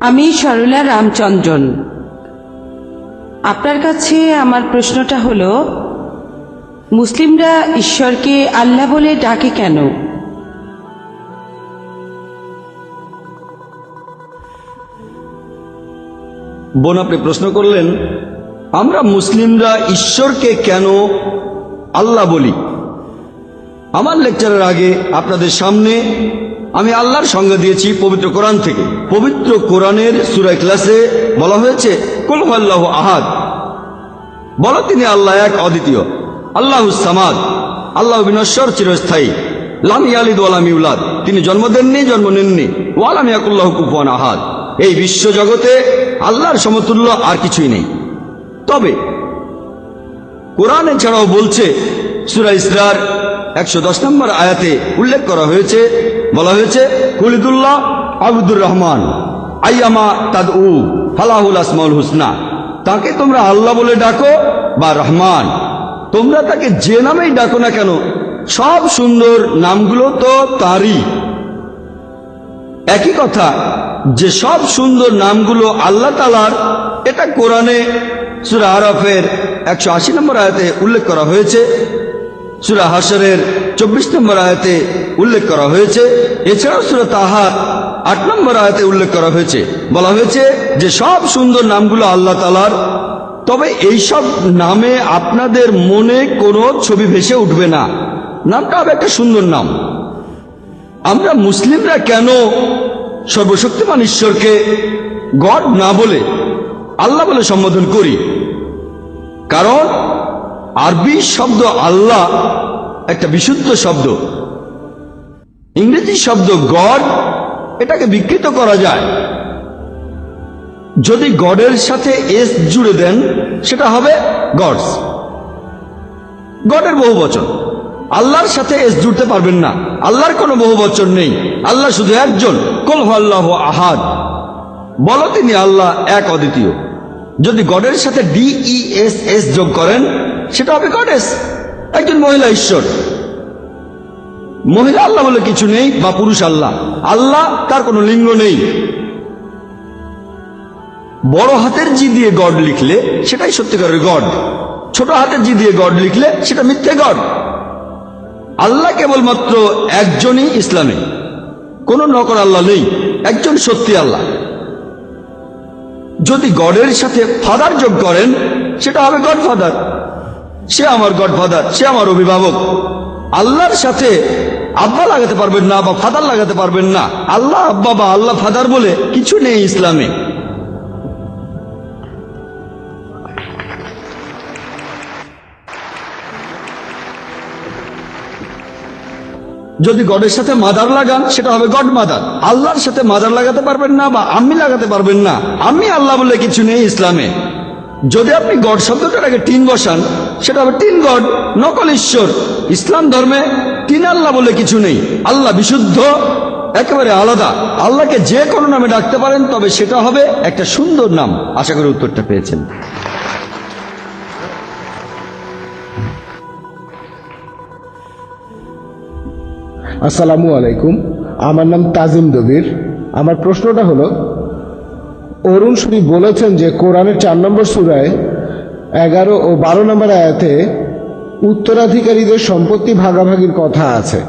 আমি সরলা রামচন্দ্রন। আপনার কাছে আমার প্রশ্নটা হলো, মুসলিমরা ঈশ্বরকে আল্লাহ বলে ডাকে কেন? বোন, আপনি প্রশ্ন করলেন আমরা মুসলিমরা ঈশ্বরকে কেন আল্লাহ বলি। আমার লেকচারের আগে আপনাদের সামনে আমি আল্লাহর সংজ্ঞা দিয়েছি পবিত্র কোরআন থেকে। পবিত্র কোরআনের সূরা ইখলাসে বলা হয়েছে, কুল হুয়াল্লাহু আহাদ, বলো তিনি আল্লাহ এক, অদ্বিতীয়। আল্লাহুস সামাদ, আল্লাহ বিনশ্বর, চিরস্থায়ী। লাম ইয়ালিদ ওয়া লাম ইউলাদ, তিনি জন্ম দেননি, জন্ম নেননি। ওয়া লাম ইয়াকুল্লাহু কুফুয়ান আহাদ, এই বিশ্ব জগতে আল্লাহর সমতুল্য আর কিছুই নেই। তবে কোরআন এছাড়াও বলছে, সূরা ইসরার 110 নম্বর আয়াতে উল্লেখ করা হয়েছে, বলা হয়েছে, কুলিদুল্লাহ আবদুর রহমান আইয়ামা তাদউ ফালাহুল আসমাউল হুসনা, তাকে তোমরা আল্লাহ বলে ডাকো বা রহমান, তোমরা তাকে যে নামেই ডাকো না কেন, সব সুন্দর নামগুলো তো তারই। একই কথা যে সব সুন্দর নামগুলো আল্লাহ তাআলার, এটা কোরআনে সূরা আরাফের 180 নম্বর আয়াতে উল্লেখ করা হয়েছে, সূরা হাশরের 24 নম্বর আয়াতে উল্লেখ করা হয়েছে, এছাড়াও সূরা তাহা 8 নম্বর আয়াতে উল্লেখ করা হয়েছে। বলা হয়েছে যে সব সুন্দর নামগুলো আল্লাহ তাআলার, তবে এইসব নামে আপনাদের মনে কোনো ছবি ভেসে উঠবে না, নামটা হবে একটা সুন্দর নাম। আমরা মুসলিমরা কেন সর্বশক্তিমান ঈশ্বরকে গড না বলে আল্লাহ বলে সম্বোধন করি? কারণ আরবি শব্দ আল্লাহ একটা বিশুদ্ধ শব্দ। ইংরেজি শব্দ গড, এটাকে বিকৃত করা যায়। যদি গডের সাথে এস জুড়ে দেন, সেটা হবে গডস, গডের বহু বচন। আল্লাহর সাথে এস জুড়তে পারবেন না, আল্লাহর কোনো বহু বচন নেই, আল্লাহ শুধু একজন। কুল হুয়াল্লাহু আহাদ, বলো তিনি আল্লাহ এক, অদ্বিতীয়। যদি গডের সাথে DESS যোগ করেন, সেটা হবে গডেস, একজন মহিলা ঈশ্বর। মহিলা আল্লাহ বলে কিছু নেই, বা পুরুষ আল্লাহ। আল্লাহ, তার কোনো লিঙ্গ নেই। বড় হাতের জি দিয়ে গড লিখলে সেটাই সত্যিকারের গড, ছোট হাতের জি দিয়ে গড লিখলে সেটা মিথ্যে গড। আল্লাহ কেবলমাত্র একজনই ইসলামে, কোনো নকল আল্লাহ নেই, একজন সত্যি আল্লাহ। যদি গডের সাথে ফাদার যোগ করেন, সেটা হবে গড ফাদার, সে আমার গড ফাদার, সে আমার অভিভাবক। আল্লাহর সাথে আব্বা লাগাতে পারবেন না, বা ফাদার লাগাতে পারবেন না। আল্লাহ আব্বা বা আল্লাহ ফাদার বলে কিছু নেই ইসলামে। যদি গডের সাথে মাদার লাগান, সেটা হবে গড মাদার। আল্লাহর সাথে মাদার লাগাতে পারবেন না, বা আম্মি লাগাতে পারবেন না। আম্মি আল্লাহ বলে কিছু নেই ইসলামে। যদি আপনি গড শব্দটার আগে টিন বসান, সেটা হবে টিন গড, নকল ঈশ্বর। ইসলাম ধর্মে তিন আল্লাহ বলে কিছু নেই। আল্লাহ বিশুদ্ধ, একেবারে আলাদা। আল্লাহকে যে কোনো নামে ডাকতে পারেন, তবে সেটা হবে একটা সুন্দর নাম। আশা করি উত্তরটা পেয়েছেন। আসসালামু আলাইকুম, আমার নাম তাজিম দবির। আমার প্রশ্নটা হলো, অরুণ শরীফ বলেছেন যে কোরআনের 4 নম্বর সূরায় 11 ও 12 নম্বর আয়াতে উত্তরাধিকারীদের সম্পত্তি ভাগাভাগির কথা আছে।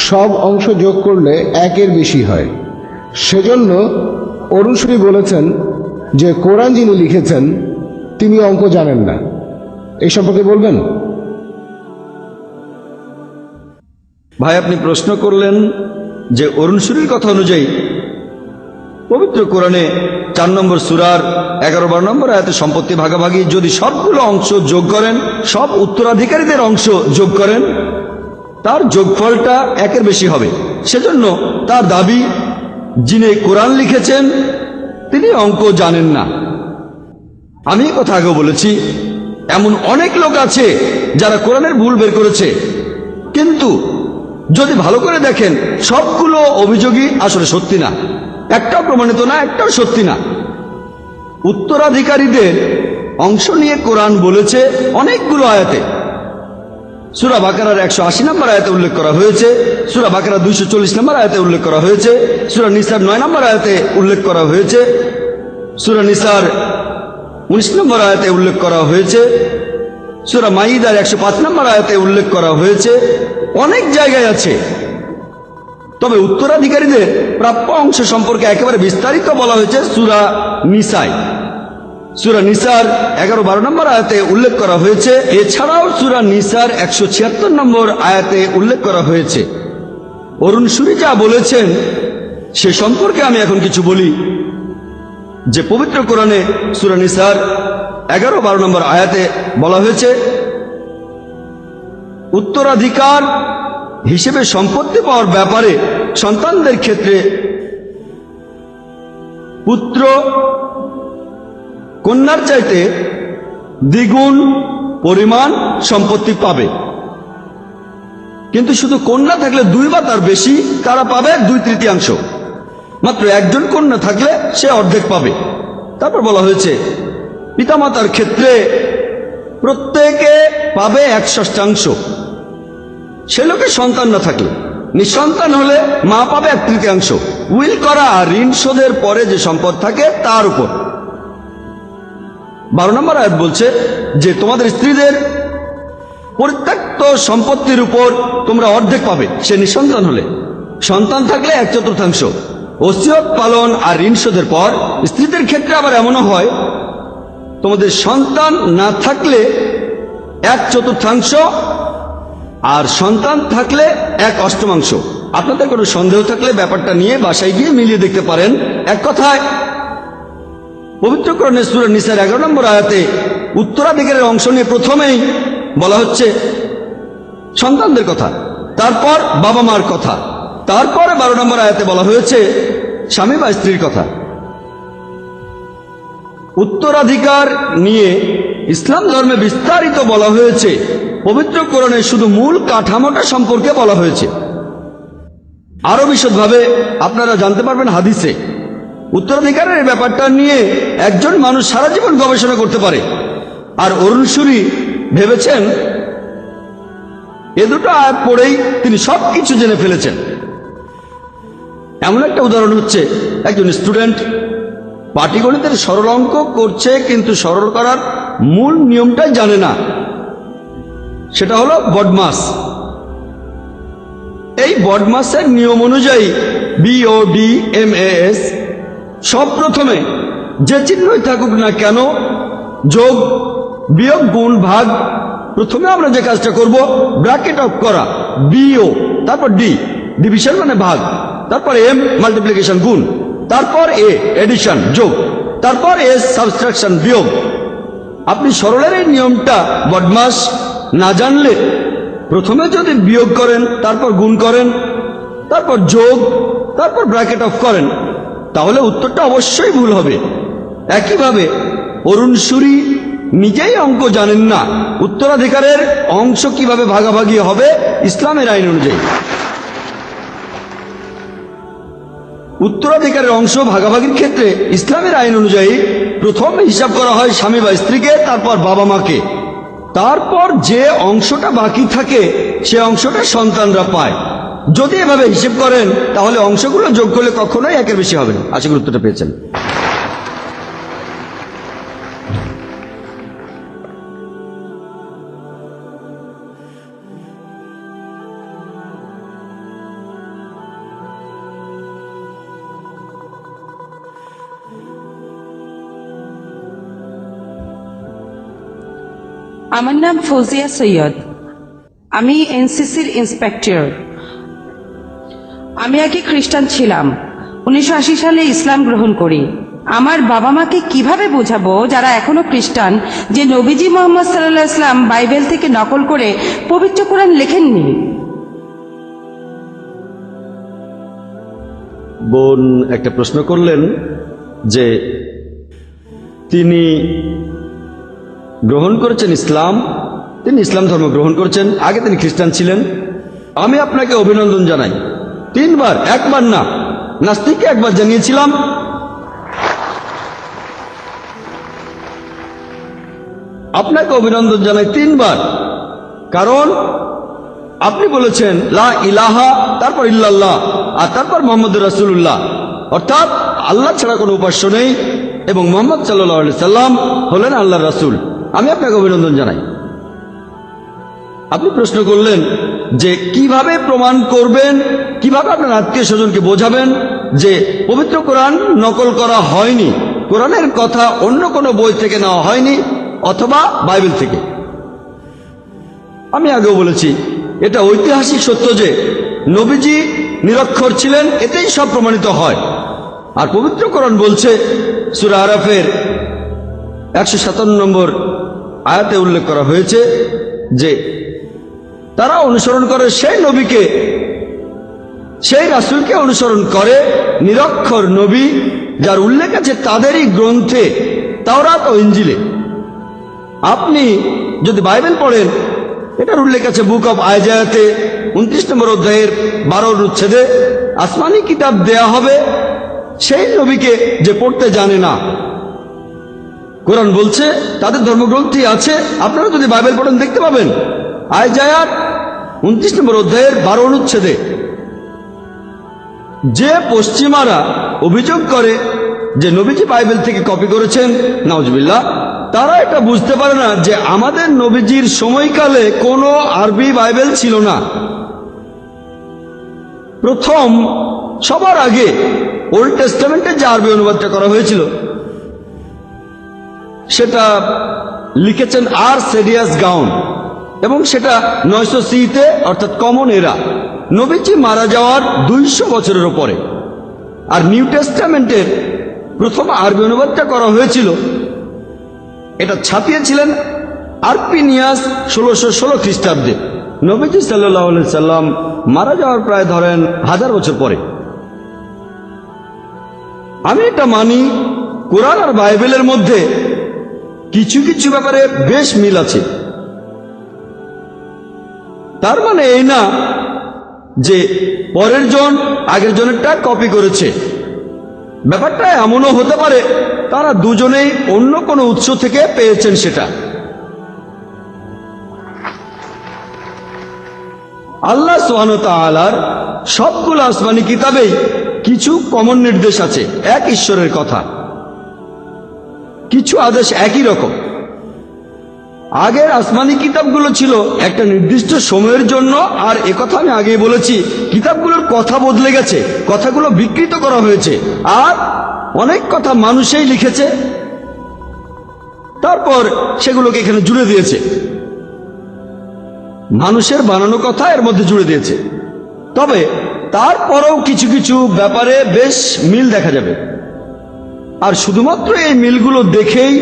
সব অংশ যোগ করলে 1-এর বেশি হয়। সেজন্য অরুণ শরীফ বলেছেন যে কোরআন যিনি লিখেছেন তিনি অঙ্ক জানেন না। এই সম্পর্কে বলবেন? ভাই, আপনি প্রশ্ন করলেন যে অরুণ শরীফের কথা অনুযায়ী পবিত্র কোরআনে 4 নম্বর সূরার 11-12 নম্বর আয়াতে সম্পত্তি ভাগাভাগি যদি সবগুলো অংশ যোগ করেন, সব উত্তরাধিকারীদের অংশ যোগ করেন, তার যোগফলটা 1-এর বেশি হবে। সেজন্য তার দাবি, যিনি কোরআন লিখেছেন তিনি অঙ্ক জানেন না। আমি কথা আগেও বলেছি, এমন অনেক লোক আছে যারা কোরআনের ভুল বের করেছে, কিন্তু যদি ভালো করে দেখেন, সবগুলো অভিযোগই আসলে সত্যি না, একটাও প্রমাণিত না, একটাও সত্যি না। উত্তরাধিকারীদের অংশ নিয়ে কোরআন বলেছে অনেকগুলো আয়াতে, সূরা বাকারার 180 নম্বর আয়াতে উল্লেখ করা হয়েছে, সূরা বাকারা 240 নম্বর আয়াতে উল্লেখ করা হয়েছে, সূরা নিসার 9 নম্বর আয়াতে উল্লেখ করা হয়েছে, সূরা নিসার 19 নম্বর আয়াতে উল্লেখ করা হয়েছে, সূরা মাইদার 105 নম্বর আয়াতে উল্লেখ করা হয়েছে, অনেক জায়গায় আছে। তবে উত্তরাধিকারীদের প্রাপ্য অংশ সম্পর্কে একেবারে বিস্তারিত বলা হয়েছে সূরা নিসায়। সূরা নিসার 11-12 নম্বর আয়াতে উল্লেখ করা হয়েছে। এছাড়াও সূরা নিসার 176 নম্বর আয়াতে উল্লেখ করা হয়েছে। অরুণ সুরি যা বলেছেন সে সম্পর্কে আমি এখন কিছু বলি, যে পবিত্র কোরআনে সূরা নিসার 11-12 নম্বর আয়াতে বলা হয়েছে, উত্তরাধিকার হিসেবে সম্পত্তি পাওয়ার ব্যাপারে সন্তানদের ক্ষেত্রে পুত্র কন্যার চাইতে দ্বিগুণ পরিমাণ সম্পত্তি পাবে, কিন্তু শুধু কন্যা থাকলে 2 বা তার বেশি তারা পাবে 2/3, মাত্র একজন কন্যা থাকলে সে অর্ধেক পাবে। তারপর বলা হয়েছে পিতামাতার ক্ষেত্রে প্রত্যেকে পাবে 1/6, সে লোকে সন্তান না থাকলে। নিঃসন্তান হলে মা পাবে 1/3, উইল করা আর ঋণ শোধের পরে যে সম্পদ থাকে তার উপর। 12 নম্বর আয়াত বলছে যে তোমাদের স্ত্রীদের পরিত্যক্ত সম্পত্তির উপর তোমরা অর্ধেক পাবে, সে নিঃসন্তান হলে। সন্তান থাকলে 1/4। ওসিয়ত পালন আর ঋণ শোধের পর স্ত্রীদের ক্ষেত্রে আবার এমনও হয়, তোমাদের সন্তান না থাকলে 1/4, আর সন্তান থাকলে 1/8। আপনাদের কোনো সন্দেহ থাকলে ব্যাপারটা নিয়ে বাসায় গিয়ে মিলিয়ে দেখতে পারেন। এক কথায় পবিত্র কোরআনের সূরা নিসার 11 নম্বর আয়াতে উত্তরাধিকারের অংশ নিয়ে প্রথমেই বলা হচ্ছে সন্তানদের কথা, তারপর বাবা মার কথা, তারপরে 12 নম্বর আয়াতে বলা হয়েছে স্বামী বা স্ত্রীর কথা। উত্তরাধিকার নিয়ে ইসলাম ধর্মে বিস্তারিত বলা হয়েছে, পবিত্র কোরআনে শুধু মূল কাঠামোটা সম্পর্কে বলা হয়েছে। আরো বিশদভাবে আপনারা জানতে পারবেন হাদিসে। উত্তরাধিকারের এই ব্যাপারটা নিয়ে একজন মানুষ সারা জীবন গবেষণা করতে পারে, আর অরুণ সুরি ভেবেছেন এ দুটো আয়াত পড়েই তিনি সবকিছু জেনে ফেলেছেন। এমন একটা উদাহরণ হচ্ছে, একজন স্টুডেন্ট পাটিগণিতের সরল অঙ্ক করছে, কিন্তু সরল করার মূল নিয়মটাই জানে না, সেটা হলো বডমাস। এই বডমাসের নিয়ম অনুযায়ী BODMAS সব প্রথমে যে চিহ্নই থাকুক না কেন, যোগ বিয়োগ গুণ ভাগ, প্রথমে আমরা যে কাজটা করব ব্র্যাকেট অফ করা, BO, তারপর D ডিভিশন মানে ভাগ, তারপর M মাল্টিপ্লিকেশন গুণ, তারপর A এডিশন যোগ, তারপর S সাবট্রাকশন বিয়োগ। আপনি সরলের এই নিয়মটা বদমাস না জানলে প্রথমে যদি বিয়োগ করেন, তারপর গুণ করেন, তারপর যোগ, তারপর ব্র্যাকেট অফ করেন, তাহলে উত্তরটা অবশ্যই ভুল হবে। একইভাবে অরুণ সুরি নিজেই অঙ্ক জানেন না, উত্তরাধিকারের অংশ কিভাবে ভাগাভাগি হবে ইসলামের আইন অনুযায়ী। উত্তরাধিকারের অংশ ভাগাভাগির ক্ষেত্রে ইসলামের আইন অনুযায়ী প্রথম হিসাব করা হয় স্বামী বা স্ত্রীকে, তারপর বাবা মাকে, তারপর যে অংশটা বাকি থাকে সে অংশটা সন্তানরা পায়। যদি এভাবে হিসেব করেন তাহলে অংশগুলো যোগ করলে কখনোই 1-এর বেশি হবে না। আশা করি উত্তরটা পেয়েছেন। আমার নাম ফৌজিয়া সৈয়দ, আমি এনসিসির ইন্সপেক্টর। আমি আগে খ্রিস্টান ছিলাম, 1980 সালে ইসলাম গ্রহণ করি। আমার বাবা মাকে কিভাবে বোঝাবো যারা এখনো খ্রিস্টান যে নবীজি মোহাম্মদ সাল্লাল্লাহু আলাইহি ওয়াসাল্লাম বাইবেল থেকে নকল করে পবিত্র কোরআন লেখেননি? বোন একটা প্রশ্ন করলেন যে তিনি গ্রহণ করেছেন ইসলাম, তিনি ইসলাম ধর্ম গ্রহণ করেছেন, আগে তিনি খ্রিস্টান ছিলেন। আমি আপনাকে অভিনন্দন জানাই। 3 বার, একবার না। নাস্তিককে একবার জানিয়েছিলাম, আপনাকে অভিনন্দন জানাই 3 বার। কারণ আপনি বলেছেন লা ইলাহা, তারপর ইল্লাল্লাহ, আর তারপর মুহাম্মদুর রাসূলুল্লাহ, অর্থাৎ আল্লাহ ছাড়া কোনো উপাস্য নেই এবং মুহাম্মদ সাল্লাল্লাহু আলাইহি সাল্লাম হলেন আল্লাহর রাসূল। আমি আপনাকে অভিনন্দন জানাই। আপনি প্রশ্ন করলেন যে কিভাবে প্রমাণ করবেন, কিভাবে আপনার আত্মীয় স্বজনকে বোঝাবেন যে পবিত্র কোরআন নকল করা হয়নি, কোরআনের কথা অন্য কোনো বই থেকে নেওয়া হয়নি অথবা বাইবেল থেকে। আমি আগেও বলেছি এটা ঐতিহাসিক সত্য যে নবীজি নিরক্ষর ছিলেন, এতেই সব প্রমাণিত হয়। আর পবিত্র কোরআন বলছে, সূরা আরাফের 157 নম্বর আয়াতে উল্লেখ করা হয়েছে যে তারা অনুসরণ করে সেই নবীকে, সেই রাসূলকে অনুসরণ করে, নিরক্ষর নবী যার উল্লেখ আছে তাদেরই গ্রন্থে তাওরাত ও ইনজিলে। আপনি যদি বাইবেল পড়েন, এটার উল্লেখ আছে বুক অব আইজায়াতে 29 নম্বর অধ্যায়ের 12 অনুচ্ছেদে, আসমানি কিতাব দেয়া হবে সেই নবীকে যে পড়তে জানে না। কোরআন বলছে তাদের ধর্মগ্রন্থই আছে, আপনারা যদি বাইবেল পড়েন দেখতে পাবেন আইজায়ার 29 নম্বর অধ্যায়ের 12 অনুচ্ছেদে যে পশ্চিমারা অভিযোগ করে যে নবীজি বাইবেল থেকে কপি করেছেন, নাউজুবিল্লাহ, তারা এটা বুঝতে পারে না যে আমাদের নবীজির সময়কালে কোনো আরবি বাইবেল ছিল না। প্রথম সবার আগে ওল্ড টেস্টামেন্টের যে আরবি অনুবাদটা করা হয়েছিল সেটা লিখেছেন আর সেডিয়াস গাউন, এবং সেটা 900 সিতে, অর্থাৎ কমন এরা, নবীজি মারা যাওয়ার 200 বছরের পরে। আর নিউ টেস্টামেন্টের প্রথম আরবি অনুবাদটা করা হয়েছিল, এটা ছাপিয়েছিলেন আরপিনিয়াস 1616 খ্রিস্টাব্দে, নবীজি সাল্লাল্লাহু আলাইহি সাল্লাম মারা যাওয়ার প্রায় ধরেন 1000 বছর পরে। আমি এটা মানি কোরআন আর বাইবেলের মধ্যে কিছু কিছু ব্যাপারে বেশ মিল আছে। তার মানে এই না যে পরের জন আগের জনেরটা কপি করেছে। ব্যাপারটা এমনও হতে পারে তারা দুজনেই অন্য কোনো উৎস থেকে পেয়েছেন সেটা। আল্লাহ সুবহানাহু ওয়া তাআলার সবগুলো আসমানি কিতাবেই কিছু কমন নির্দেশ আছে, এক ঈশ্বরের কথা, কিছু আদেশ একই রকম। আগের আসমানি কিতাবগুলো ছিল একটা নির্দিষ্ট সময়ের জন্য, আর একথা আমি আগেই বলেছি, কিতাবগুলোর কথা বদলে গেছে, কথাগুলো বিকৃত করা হয়েছে, আর অনেক কথা মানুষই লিখেছে, তারপর সেগুলোকে এখানে জুড়ে দিয়েছে, মানুষের বানানো কথা এর মধ্যে জুড়ে দিয়েছে। তবে তারপরেও কিছু কিছু ব্যাপারে বেশ মিল দেখা যাবে। আর শুধুমাত্র এই মিলগুলো দেখেই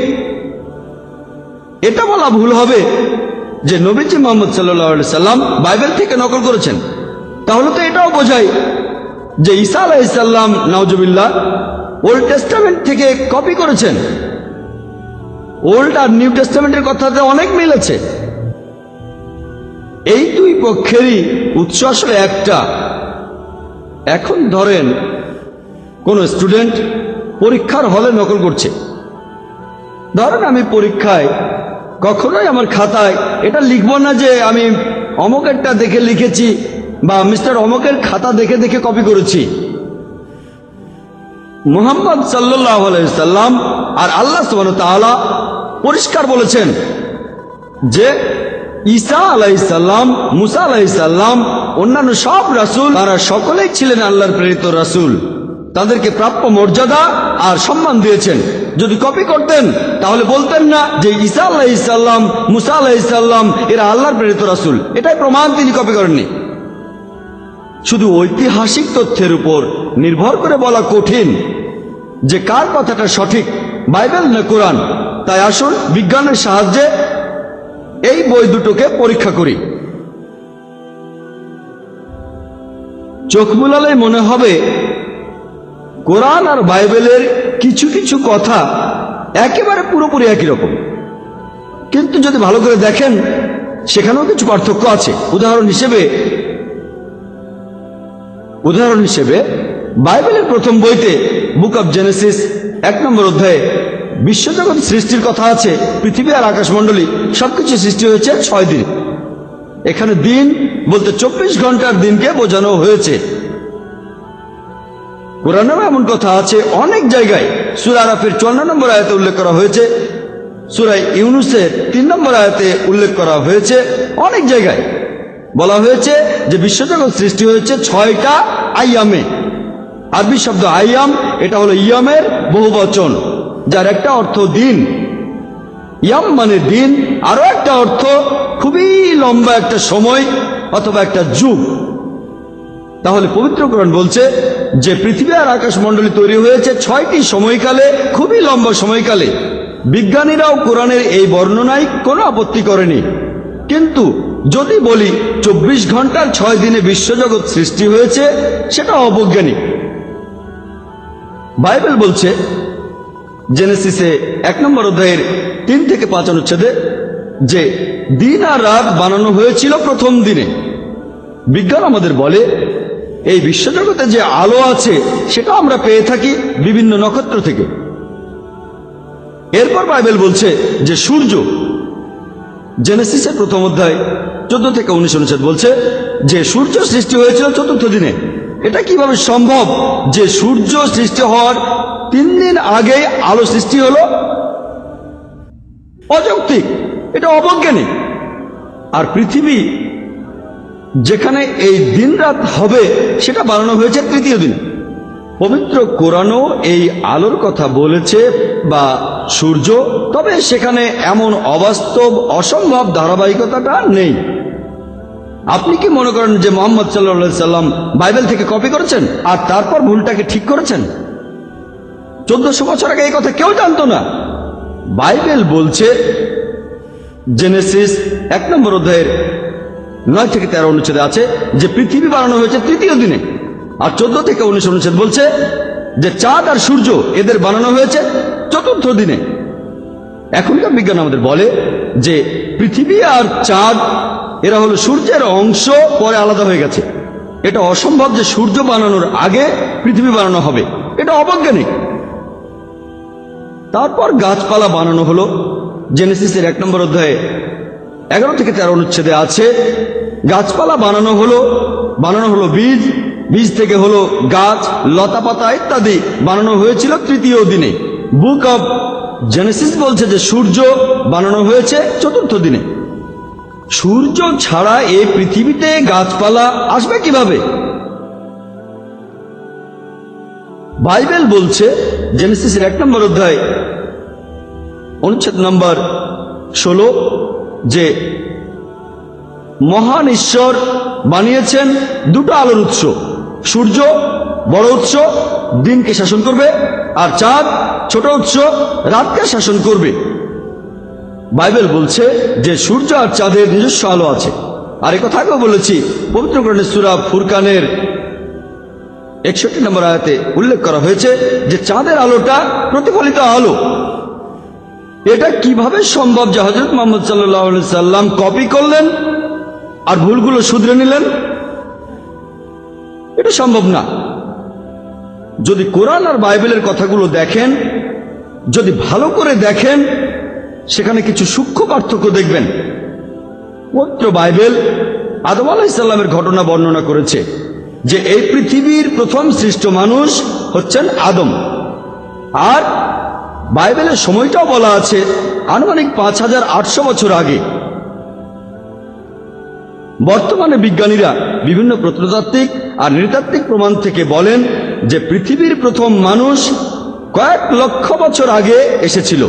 এটা বলা ভুল হবে যে নবীজি মুহাম্মদ সাল্লাল্লাহু আলাইহি সাল্লাম বাইবেল থেকে নকল করেছেন। তাহলে তো এটাও বোঝায় যে ঈসা আলাইহিস সালাম নাউজুবিল্লাহ ওল্ড টেস্টামেন্ট থেকে কপি করেছেন। ওল্ড আর নিউ টেস্টামেন্টের কথাতে অনেক মিল আছে। এই দুই পক্ষেরই উৎস আসলে একটা। এখন ধরেন কোন স্টুডেন্ট পরীক্ষার হলে নকল করছে। ধরেন আমি পরীক্ষায় কখনোই আমার খাতায় এটা লিখব না যে আমি অমকেরটা দেখে লিখেছি বা মিস্টার অমকের খাতা দেখে দেখে কপি করেছি। মুহাম্মদ সাল্লাল্লাহু আলাইহি সাল্লাম আর আল্লাহ সুবহানাহু ওয়া তাআলা পরিষ্কার বলেছেন যে ঈসা আলাইহিস সালাম, মুসা আলাইহিস সালাম, অন্যান্য সব রাসূল তারা সকলেই ছিলেন আল্লাহর প্রেরিত রাসূল। তাদেরকে প্রাপ্য মর্যাদা আর সম্মান দিয়েছেন। যদি কপি করতেন তাহলে বলতেন না যে ঈসা আলাইহিস সালাম, মুসা আলাইহিস সালাম এরা আল্লাহর প্রেরিত রাসূল। এটাই প্রমাণ তিনি কপি করেননি। শুধু ঐতিহাসিক তথ্যের উপর নির্ভর করে বলা কঠিন যে কার কথাটা সঠিক, বাইবেল না কোরআন। তাই আসুন বিজ্ঞানের সাহায্যে এই বই দুটোকে পরীক্ষা করি। চোখ বুলালে মনে হবে কোরআন আর বাইবেলের কিছু কিছু কথা একেবারে পুরোপুরি একই রকম, কিন্তু যদি ভালো করে দেখেন সেখানেও কিছু পার্থক্য আছে। উদাহরণ হিসেবে বাইবেলের প্রথম বইতে বুক অব জেনেসিস 1 নম্বর অধ্যায়ে বিশ্বজগৎ সৃষ্টির কথা আছে। পৃথিবী আর আকাশমণ্ডলী সবকিছু সৃষ্টি হয়েছে 6 দিনে। এখানে দিন বলতে 24 ঘন্টার দিনকে বোঝানো হয়েছে। কোরআনেও এমন কথা আছে অনেক জায়গায়। সূরা আরাফের 54 নম্বর আয়াতে উল্লেখ করা হয়েছে, সূরা ইউনূসের 3 নম্বর আয়াতে উল্লেখ করা হয়েছে, অনেক জায়গায় বলা হয়েছে যে বিশ্বজগৎ সৃষ্টি হয়েছে 6টা আইয়ামে। আরবি শব্দ আইয়াম, এটা হলো ইয়ামের বহুবচন, যার একটা অর্থ দিন। ইয়াম মানে দিন, আরো একটা অর্থ খুবই লম্বা একটা সময় অথবা একটা যুগ। তাহলে পবিত্র কোরআন বলছে যে পৃথিবী আর আকাশমণ্ডলী তৈরি হয়েছে 6টি সময়কালে, খুবই লম্বা সময়কালে। বিজ্ঞানীরাও কোরআনের এই বর্ণনায় কোনো আপত্তি করেনি। কিন্তু যদি বলি 24 ঘন্টার 6 দিনে বিশ্বজগৎ সৃষ্টি হয়েছে, সেটা অবৈজ্ঞানিক। বাইবেল বলছে জেনেসিসে 1 নম্বর অধ্যায়ের 3 থেকে 5 অনুচ্ছেদে যে দিন আর রাত বানানো হয়েছিল প্রথম দিনে। বিজ্ঞান আমাদের বলে এই বিশ্বজগতে যে আলো আছে সেটা আমরা পেয়ে থাকি বিভিন্ন নক্ষত্র থেকে। এরপর বাইবেল বলছে যে সূর্য, জেনেসিসের 1ম অধ্যায় 14 থেকে 19 অনুচ্ছেদ বলছে যে সূর্য সৃষ্টি হয়েছিল 4র্থ দিনে। এটা কিভাবে সম্ভব যে সূর্য সৃষ্টি হওয়ার 3 দিন আগে আলো সৃষ্টি হলো? অযৌক্তিক, এটা অবৈজ্ঞানিক। আর পৃথিবী যেখানে এই দিন রাত হবে সেটা বানানো হয়েছে 3য় দিনে। পবিত্র কোরআনও এই আলোর কথা বলেছে বা সূর্য, তবে সেখানে এমন অবাস্তব অসম্ভব ধারাবাহিকতাটা নেই। আপনি কি মনে করেন যে মুহাম্মদ সাল্লাল্লাহু আলাইহি সাল্লাম বাইবেল থেকে কপি করেছেন আর তারপর ভুলটাকে ঠিক করেছেন? 1400 বছর আগে এই কথা কেউ জানতো না। বাইবেল বলছে জেনেসিস 1 নম্বর অধ্যায়ের 9 থেকে 13 অনুচ্ছেদে আছে যে পৃথিবী বানানো হয়েছে 3য় দিনে। আর 14 থেকে 19 অনুচ্ছেদ বলছে যে চাঁদ আর সূর্য এদের বানানো হয়েছে 4র্থ দিনে। এখনকার বিজ্ঞান আমাদের বলে যে পৃথিবী আর চাঁদ এরা হলো সূর্যের অংশ, পরে আলাদা হয়ে গেছে। এটা অসম্ভব যে সূর্য বানানোর আগে পৃথিবী বানানো হবে, এটা অবৈজ্ঞানিক। তারপর গাছপালা বানানো হলো। জেনেসিসের 1 নম্বর অধ্যায়ে 11 থেকে 13 অনুচ্ছেদে আছে গাছপালা বানানো হলো বীজ, বীজ থেকে হলো গাছ, লতা পাতা ইত্যাদি বানানো হয়েছিল 3য় দিনে। বুক অব জেনেসিস বলছে যে সূর্য বানানো হয়েছে 4র্থ দিনে। সূর্য ছাড়া এই পৃথিবীতে গাছপালা আসবে কিভাবে? বাইবেল বলছে জেনেসিসের 1 নম্বর অধ্যায় অনুচ্ছেদ নম্বর 16 যে মহান ঈশ্বর বানিয়েছেন 2টো আলোর উৎস, সূর্য বড় উৎস দিনকে শাসন করবে, আর চাঁদ ছোট উৎস রাতকে শাসন করবে। বাইবেল বলছে যে সূর্য আর চাঁদের নিজস্ব আলো আছে। আর এই কথা আগেও বলেছি, পবিত্র কোরআনের সূরা ফুরকানের 61 নম্বর আয়াতে উল্লেখ করা হয়েছে যে চাঁদের আলোটা প্রতিফলিত আলো। এটা কিভাবে সম্ভব যে হযরত মুহাম্মদ সাল্লাল্লাহু আলাইহি সাল্লাম কপি করলেন আর ভুলগুলো শুধরে নিলেন? এটা সম্ভব না। যদি কোরআন আর বাইবেলের কথাগুলো দেখেন, যদি ভালো করে দেখেন, সেখানে কিছু সূক্ষ্ম পার্থক্য দেখবেন। পবিত্র বাইবেল আদম আলাইহিস সালামের ঘটনা বর্ণনা করেছে যে এই পৃথিবীর প্রথম সৃষ্ট মানুষ হচ্ছেন আদম। আর বাইবেলের সময়টাও বলা আছে আনুমানিক 5800 বছর আগে। বর্তমানে বিজ্ঞানীরা বিভিন্ন প্রত্নতাত্ত্বিক আর নৃতাত্ত্বিক প্রমাণ থেকে বলেন যে পৃথিবীর প্রথম মানুষ কয়েক লক্ষ বছর আগে এসেছিল।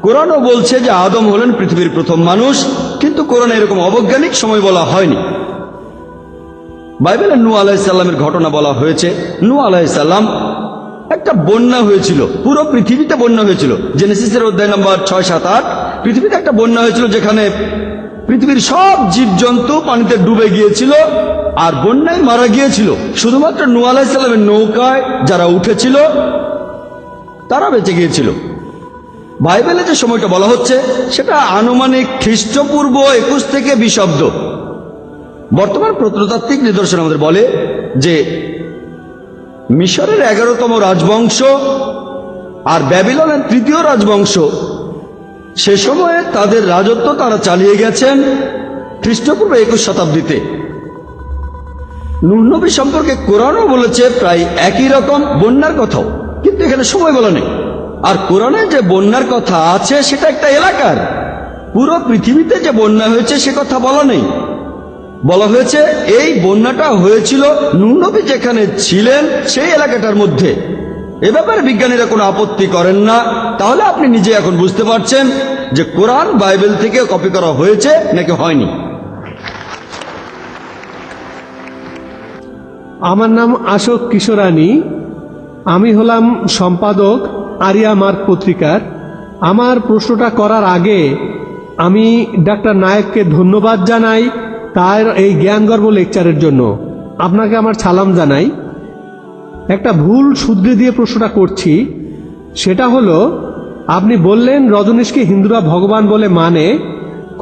কোরআনও বলছে যে আদম হলেন পৃথিবীর প্রথম মানুষ, কিন্তু কোরআনে এরকম অবৈজ্ঞানিক সময় বলা হয়নি। বাইবেলে নূহ আলাইহিস সালামের ঘটনা বলা হয়েছে। নূহ আলাইহিস সালাম একটা বন্যা হয়েছিল, পুরো পৃথিবীতে বন্যা হয়েছিল। জেনেসিসের অধ্যায় নম্বর 6, 7, 8 পৃথিবীতে একটা বন্যা হয়েছিল যেখানে পৃথিবীর সব জীবজন্তু পানিতে ডুবে গিয়েছিল আর বন্যায় মারা গিয়েছিল। শুধুমাত্র নূহ আলাইহিস সালামের নৌকায় যারা উঠেছিল তারা বেঁচে গিয়েছিল। বাইবেলে যে সময়টা বলা হচ্ছে সেটা আনুমানিক খ্রিস্টপূর্ব 21 থেকে 20 অব্দ। বর্তমান প্রত্নতাত্ত্বিক নিদর্শন আমাদের বলে যে মিশরের 11তম রাজবংশ আর ব্যাবিলনের 3য় রাজবংশ সে সময়ে তাদের রাজত্ব তারা চালিয়ে গেছেন খ্রিস্টপূর্ব 21 শতাব্দীতে। নূহ নবী সম্পর্কে কোরআনও বলেছে প্রায় একই রকম বন্যার কথাও, কিন্তু এখানে সময় বলা নেই। আর কোরআনে যে বন্যার কথা আছে সেটা একটা এলাকার, পুরো পৃথিবীতে যে বন্যা হয়েছে সে কথা বলা নেই। বলা হয়েছে এই বন্যাটা হয়েছিল নূহ নবী যেখানে ছিলেন সেই এলাকাটার মধ্যে। এ ব্যাপারে বিজ্ঞানীরা কোনো আপত্তি করেন না। তাহলে আপনি নিজে এখন বুঝতে পারছেন যে কোরআন বাইবেল থেকে কপি করা হয়েছে নাকি হয়নি। আমার নাম আশোক কিশোরানী, আমি হলাম সম্পাদক আরিয়া মার্ক পত্রিকার। আমার প্রশ্নটা করার আগে আমি ডাক্তার নায়েককে ধন্যবাদ জানাই তার এই জ্ঞানগর্ভ লেকচারের জন্য। আপনাকে আমার সালাম জানাই। একটা ভুল শুধরে দিয়ে প্রশ্নটা করছি, সেটা হলো আপনি বললেন রজনীশকে হিন্দুরা ভগবান বলে মানে।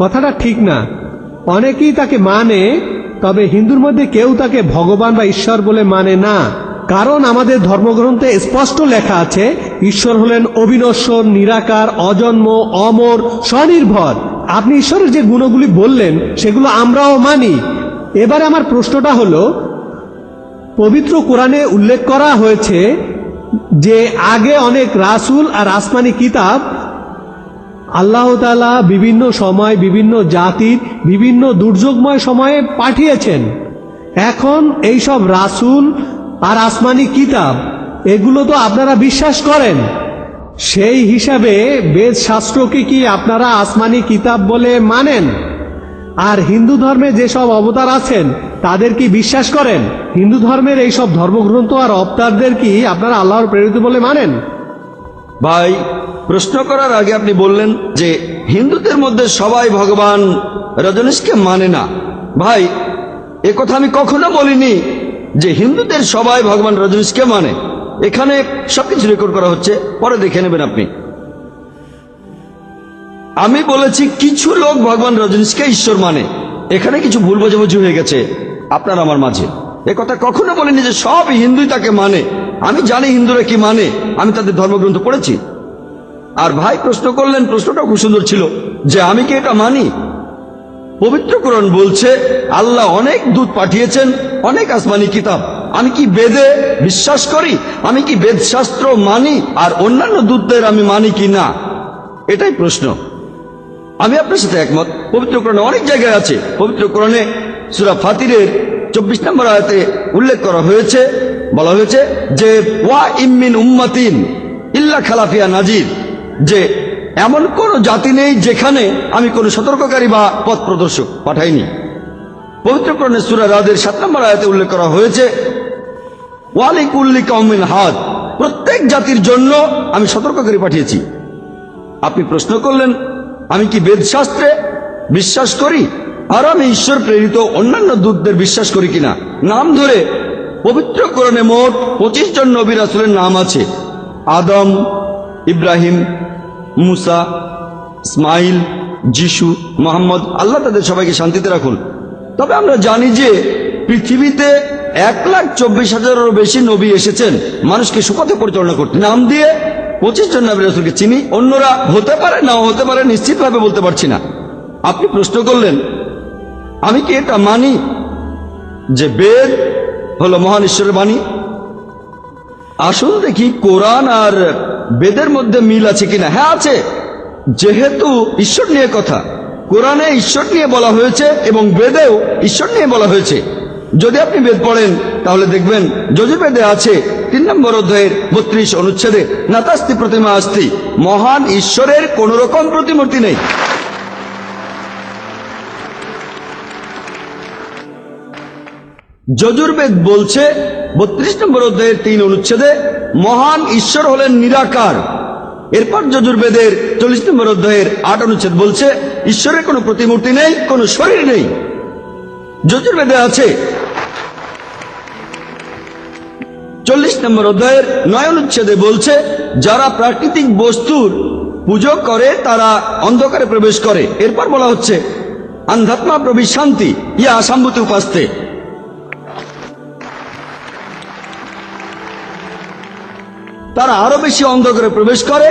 কথাটা ঠিক না। অনেকেই তাকে মানে, তবে হিন্দুর মধ্যে কেউ তাকে ভগবান বা ঈশ্বর বলে মানে না। কারণ আমাদের ধর্মগ্রন্থে স্পষ্ট লেখা আছে ঈশ্বর হলেন অবিনশ্বর, নিরাকার, অজন্ম, অমর, স্বনির্ভর। আপনি ঈশ্বরের যে গুণগুলি বললেন সেগুলো আমরাও মানি। এবারে আমার প্রশ্নটা হলো, পবিত্র কোরআনে উল্লেখ করা হয়েছে যে আগে অনেক রাসূল আর আসমানি কিতাব আল্লাহ তাআলা বিভিন্ন সময় বিভিন্ন জাতির বিভিন্ন দুর্যোগময় সময়ে পাঠিয়েছেন। এখন এই সব রাসূল আর আসমানি কিতাব এগুলো তো আপনারা বিশ্বাস করেন, সেই হিসাবে বেদ শাস্ত্রকে কি আপনারা আসমানি কিতাব বলে মানেন? আর হিন্দু ধর্মে যেসব অবতার আছেন তাদের কি বিশ্বাস করেন? হিন্দু ধর্মের এই সব ধর্মগ্রন্থ আর অবতারদের কি আপনারা আল্লাহর প্রেরিত বলে মানেন? ভাই, প্রশ্ন করার আগে আপনি বললেন যে হিন্দুদের মধ্যে সবাই ভগবান রজনীশকে মানে না। ভাই, এ কথা আমি কখনো বলিনি যে হিন্দুদের সবাই ভগবান রজনীশকে মানে। এখানে সবকিছু রেকর্ড করা হচ্ছে, পরে দেখে নেবেন আপনি। আমি বলেছি কিছু লোক ভগবান রজনীশকে ঈশ্বর মানে। এখানে কিছু ভুল বোঝাবুঝি হয়ে গেছে আপনার আমার মাঝে। এ কথা কখনো বলিনি যে সব হিন্দুই তাকে মানে। আমি জানি হিন্দুরা কি মানে, আমি তাদের ধর্মগ্রন্থ পড়েছি। আর ভাই প্রশ্ন করলেন, প্রশ্নটাও খুব সুন্দর ছিল যে আমি কি এটা মানি। পবিত্র কোরআন বলছে আল্লাহ অনেক দূত পাঠিয়েছেন, অনেক আসমানি কিতাব। আমি কি বেদে বিশ্বাস করি? আমি কি বেদ শাস্ত্র মানি? আর অন্যান্য দূতদের আমি মানি কি না? এটাই প্রশ্ন। আমি আপনার সাথে একমত। পবিত্র কোরআনে অনেক জায়গায় আছে। পবিত্র কোরআনে সূরা ফাতিরের 24 নম্বর আয়াতে উল্লেখ করা হয়েছে, বলা হয়েছে যে ওয়া ইমিন উম্মাতিন ইল্লা খালাফিয়া নাজির, যে এমন কোন জাতি নেই যেখানে আমি কোন সতর্ককারী বা পথ প্রদর্শক পাঠাইনি। পবিত্র কোরআনে সূরা রাদের 7 নম্বর আয়াতে উল্লেখ করা হয়েছে ওয়ালিকুল্লি কওমিন হাদ, প্রত্যেক জাতির জন্য আমি সতর্ককারী পাঠিয়েছি। আপনি প্রশ্ন করলেন আমি কি বেদ শাস্ত্রে বিশ্বাস করি আর আমি ঈশ্বর প্রেরিত অন্যান্য দূতদের বিশ্বাস করি কিনা। নাম ধরে পবিত্র কোরআনে মোট 25 জন নবী রাসূলের নাম আছে। আদম, ইব্রাহিম, মুসা, ইসমাইল, যিশু, মুহাম্মদ, আল্লাহ তাদের সবাইকে শান্তিতে রাখুন। তবে আমরা জানি যে পৃথিবীতে 1,24,000-এরও বেশি নবী এসেছেন মানুষকে সুপথে পরিচালনা করতে। নাম দিয়ে 25 জন নবী রাসূলকে চিনি, অন্যরা হতে পারে নাও হতে পারে, নিশ্চিতভাবে বলতে পারছি না। আপনি প্রশ্ন করলেন আমি কি এটা মানি যে বেদ হলো মহান ঈশ্বরের বাণী। আসুন দেখি কোরআন আর বেদের মধ্যে মিল আছে কিনা। হ্যাঁ আছে, যেহেতু ঈশ্বর নিয়ে কথা, কোরআনে ঈশ্বর নিয়ে বলা হয়েছে এবং বেদেও ঈশ্বর নিয়ে বলা হয়েছে। যদি আপনি বেদ পড়েন তাহলে দেখবেন যজুর্বেদে আছে 3 নম্বর অধ্যায়ের 32 অনুচ্ছেদে নাতাস্তি প্রতিমা আস্তি, মহান ঈশ্বরের কোন রকম প্রতিমূর্তি নেই। যজুর্বেদ বলছে 32 নম্বর অধ্যায়ের 3 অনুচ্ছেদে মহান ঈশ্বর হলেন নিরাকার। এরপর যজুর্বেদের 40 নম্বর অধ্যায়ের 8 অনুচ্ছেদ বলছে ঈশ্বরের কোনো প্রতিমূর্তি নেই, কোনো শরীর নেই। যজুর্বেদে আছে 40 নম্বর অধ্যায়ের 9 অনুচ্ছেদে বলছে যারা প্রাকৃতিক বস্তুর পুজো করে তারা অন্ধকারে প্রবেশ করে। এরপর বলা হচ্ছে আন্ধাত্মা প্রবি শান্তি ইয়া আসাম্ভূতি উপাস্তে, তারা আরো বেশি অন্ধকারে প্রবেশ করে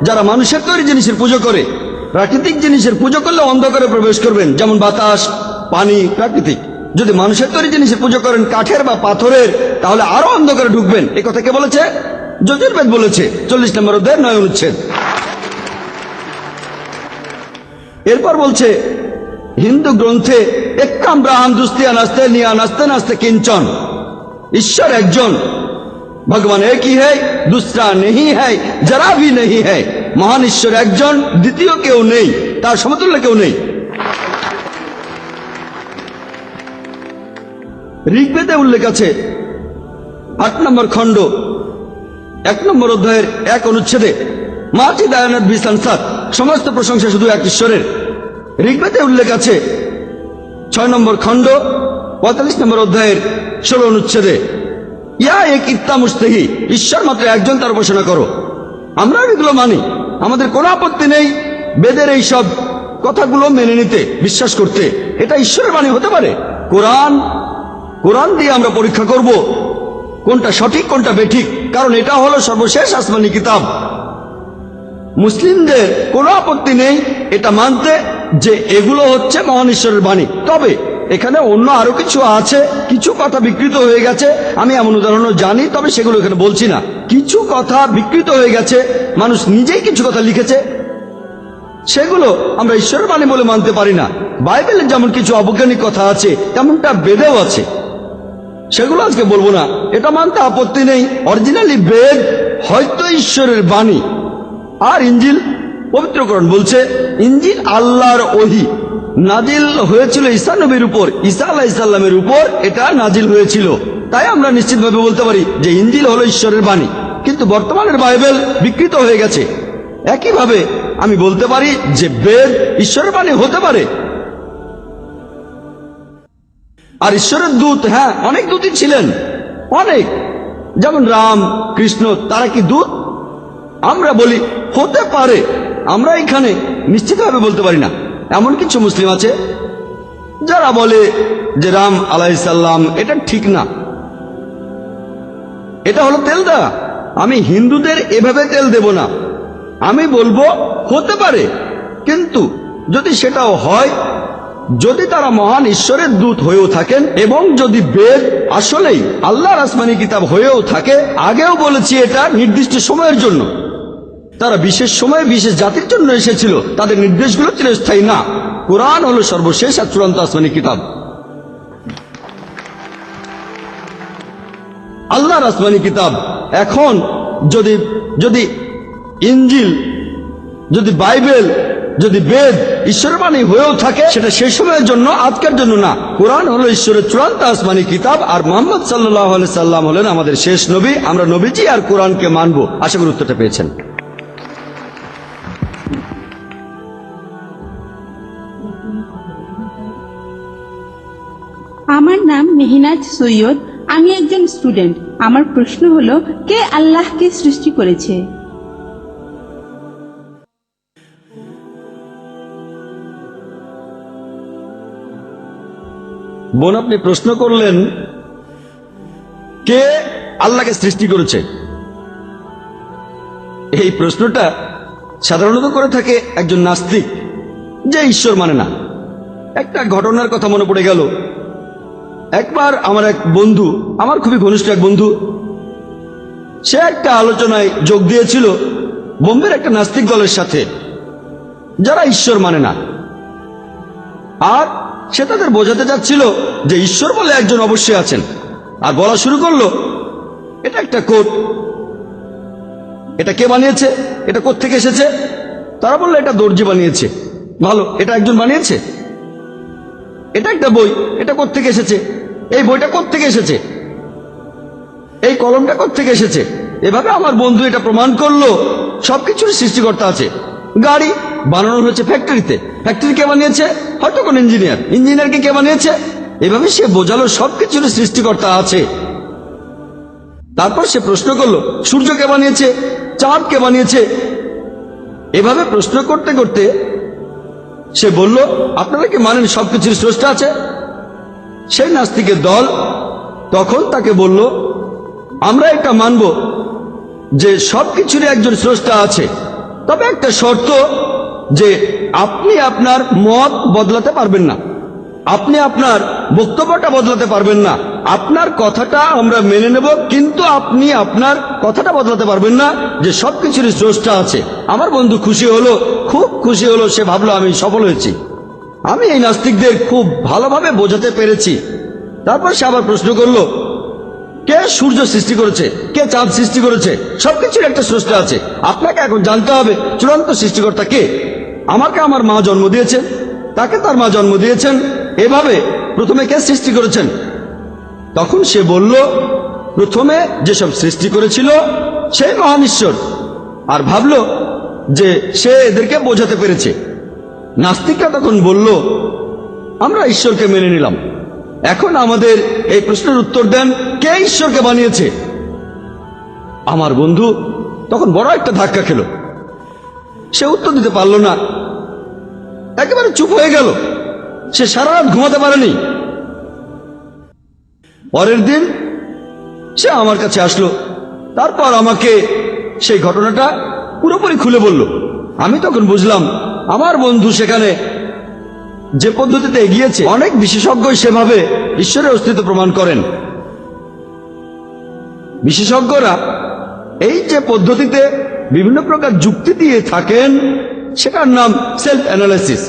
যারা মানুষের তৈরি জিনিসের পুজো করে। প্রাকৃতিক জিনিসের পুজো করলে অন্ধকারে প্রবেশ করবেন, যেমন বাতাস, পানি, প্রাকৃতিক। যদি মানুষের তৈরি জিনিসের পুজো করেন, কাঠের বা পাথরের, তাহলে আরো অন্ধকারে ঢুকবেন। এ কথা কে বলেছে? যজুর্বেদ বলেছে, 40 নম্বর অধ্যায় 9 অনুচ্ছেদ। এরপর বলছে হিন্দু গ্রন্থে এক্কাম ব্রাহ্ম দুস্তিয়া নাস্তে নিয়া নাস্তে নাস্তে কিঞ্চন, ঈশ্বর একজন, ভগবান এক হি হ্যায়, দুসরা নেহি হ্যায়, জরা ভি নেহি হ্যায়। মহান ঈশ্বর একজন, দ্বিতীয় কেউ নেই, তার সমতুল্য কেউ নেই। ঋগ্বেদে উল্লেখ আছে 8 নম্বর খণ্ড 1 নম্বর অধ্যায়ের 1 অনুচ্ছেদে, মাটি দায়নাথ বিসানসাত, সমস্ত প্রশংসা শুধু এক ঈশ্বরের। ঋগ্বেদে উল্লেখ আছে 6 নম্বর খণ্ড 45 নম্বর অধ্যায়ের 16 অনুচ্ছেদে, ইয়া এক ইত্তা মুস্তেহি, ঈশ্বর মাত্র একজন, তার উপাসনা করো। আমরা এগুলো মানি, আমাদের কোনো আপত্তি নেই বেদের এই সব কথাগুলো মেনে নিতে, বিশ্বাস করতে। এটা ঈশ্বরের বাণী হতে পারে। কোরআন দিয়ে আমরা পরীক্ষা করব কোনটা সঠিক কোনটা বেঠিক, কারণ এটা হলো সর্বশেষ আসমানি কিতাব। মুসলিমদের কোনো আপত্তি নেই এটা মানতে যে এগুলো হচ্ছে মহান ঈশ্বরের বাণী। তবে এখানে অন্য আরো কিছু আছে, কিছু কথা বিকৃত হয়ে গেছে। আমি এমন উদাহরণও জানি, তবে সেগুলো এখানে বলছি না। কিছু কথা বিকৃত হয়ে গেছে, মানুষ নিজেই কিছু কথা লিখেছে, সেগুলো আমরা ঈশ্বরের বাণী বলে মানতে পারি না। বাইবেলে যেমন কিছু অবৈজ্ঞানিক কথা আছে, তেমনটা বেদেও আছে, সেগুলো আজকে বলবো না। এটা মানতে আপত্তি নেই। অরিজিনালি বেদ হয়তো ঈশ্বরের বাণী, আর ইঞ্জিল পবিত্রকরণ বলছে ইঞ্জিল আল্লাহর ওহী, নাজিল হয়েছিল ঈসা নবীর উপর, ঈসা আলাইহিস সালামের উপর এটা নাজিল হয়েছিল। তাই আমরা নিশ্চিতভাবে বলতে পারি যে ইঞ্জিল হলো ঈশ্বরের বাণী। কিন্তু বর্তমানের বাইবেল বিকৃত হয়ে গেছে। একইভাবে আমি বলতে পারি যে বেদ ঈশ্বরের বাণী হতে পারে। আর ঈশ্বরের দূত, হ্যাঁ, অনেক দূতই ছিলেন, অনেক, যেমন রাম, কৃষ্ণ, তারা কি দূত? আমরা বলি হতে পারে, আমরা এখানে নিশ্চিতভাবে বলতে পারি না। এমন কিছু মুসলিম আছে যারা বলে যে রাম আলাইহিস সালাম, এটা ঠিক না, এটা হলো তেল দেওয়া। আমি হিন্দুদের এভাবে তেল দেব না, আমি বলবো হতে পারে। কিন্তু যদি সেটাও হয়, যদি তারা মহান ঈশ্বরের দূত হয়েও থাকেন, এবং যদি বেদ আসলেই আল্লাহর আসমানি কিতাব হয়েও থাকে, আগেও বলেছি এটা নির্দিষ্ট সময়ের জন্য, তারা বিশেষ সময়ে বিশেষ জাতির জন্য এসেছিল, তাদের নির্দেশগুলো চিরস্থায়ী না। কোরআন হলো সর্বশেষ আর চূড়ান্ত আসমানি কিতাব, আল্লাহর আসমানি কিতাব। এখন যদি ইঞ্জিল, যদি বাইবেল, যদি বেদ ঈশ্বরের বাণী হয়েও থাকে, সেটা সেই সময়ের জন্য, আজকের জন্য না। কোরআন হলো ঈশ্বরের চূড়ান্ত আসমানি কিতাব, আর মুহাম্মদ সাল্লাল্লাহু আলাইহি সাল্লাম হলেন আমাদের শেষ নবী। আমরা নবীজি আর কোরআনকে মানবো। আশা করি উত্তরটা পেয়েছেন। আমার নাম মেহনাজ সৈয়দ, আমি একজন স্টুডেন্ট। আমার প্রশ্ন হলো, কে আল্লাহকে সৃষ্টি করেছে? বোন, আপনি প্রশ্ন করলেন কে আল্লাহকে সৃষ্টি করেছে। এই প্রশ্নটা সাধারণত করে থাকে একজন নাস্তিক, যে ঈশ্বর মানে না। একটা ঘটনার কথা মনে পড়ে গেল। একবার আমার এক বন্ধু, আমার খুবই ঘনিষ্ঠ এক বন্ধু, সে একটা আলোচনায় যোগ দিয়েছিল বোম্বের একটা নাস্তিক দলের সাথে, যারা ঈশ্বর মানে না। আর সে তাদের বোঝাতে যাচ্ছিল যে ঈশ্বর বলে একজন অবশ্যই আছেন, আর বলা শুরু করলো এটা একটা কোট, এটা কে বানিয়েছে, এটা কোত্থেকে এসেছে। তারা বললো এটা দর্জি বানিয়েছে। ভালো, এটা একজন বানিয়েছে। এটা একটা বই, এটা কোত্থেকে এসেছে, এই বইটা কোত্থেকে এসেছে, এই কলমটা কোত্থেকে এসেছে। এভাবে আমার বন্ধু এটা প্রমাণ করলো সবকিছুর সৃষ্টিকর্তা আছে। গাড়ি বানানো হয়েছে ফ্যাক্টরিতে, ফ্যাক্টরি কে বানিয়েছে, হয়তো কোন ইঞ্জিনিয়ার, ইঞ্জিনিয়ারকে কে বানিয়েছে। এভাবে সে বোঝালো সবকিছুর সৃষ্টিকর্তা আছে। তারপর সে প্রশ্ন করলো সূর্য কে বানিয়েছে, চাঁদ কে বানিয়েছে। এভাবে প্রশ্ন করতে করতে সে বলল, আপনারা কি মানেন সবকিছুর স্রষ্টা আছে? সেই নাস্তিকের দল তখন তাকে বলল, আমরা এটা মানব যে সবকিছুরই একজন স্রষ্টা আছে, তবে একটা শর্ত, যে আপনি আপনার মত বদলাতে পারবেন না, আপনি আপনার বক্তব্যটা বদলাতে পারবেন না, আপনার কথাটা আমরা মেনে নেব, কিন্তু আপনি আপনার কথাটা বদলাতে পারবেন না যে সবকিছুরই স্রষ্টা আছে। আমার বন্ধু খুশি হলো, খুব খুশি হলো, সে ভাবলো আমি সফল হয়েছি, আমি এই নাস্তিকদের খুব ভালোভাবে বোঝাতে পেরেছি। তারপর সে আবার প্রশ্ন করলো, কে সূর্য সৃষ্টি করেছে, কে চাঁদ সৃষ্টি করেছে, সবকিছুর একটা স্রষ্টা আছে। আপনাকে এখন জানতে হবে চূড়ান্ত সৃষ্টিকর্তা কে। আমাকে আমার মা জন্ম দিয়েছেন, তাকে তার মা জন্ম দিয়েছেন, এভাবে প্রথমে কে সৃষ্টি করেছেন? তখন সে বলল, প্রথমে যেসব সৃষ্টি করেছিল সেই মহান ঈশ্বর, আর ভাবল যে সে এদেরকে বোঝাতে পেরেছে। নাস্তিকরা তখন বলল, আমরা ঈশ্বরকে মেনে নিলাম, এখন আমাদের এই প্রশ্নের উত্তর দেন, কে ঈশ্বরকে বানিয়েছে? আমার বন্ধু তখন বড় একটা ধাক্কা খেল, সে উত্তর দিতে পারল না, একেবারে চুপ হয়ে গেল। সে সারা রাত ঘুমাতে পারেনি। পরের দিন সে আমার কাছে আসলো, তারপর আমাকে সেই ঘটনাটা পুরোপুরি খুলে বলল। আমি তখন বুঝলাম আমার বন্ধু সেখানে যে পদ্ধতিতে এগিয়েছে, অনেক বিশেষজ্ঞই সেভাবে ঈশ্বরের অস্তিত্ব প্রমাণ করেন। বিশেষজ্ঞরা এই যে পদ্ধতিতে বিভিন্ন প্রকার যুক্তি দিয়ে থাকেন, সেটার নাম সেলফ অ্যানালাইসিস।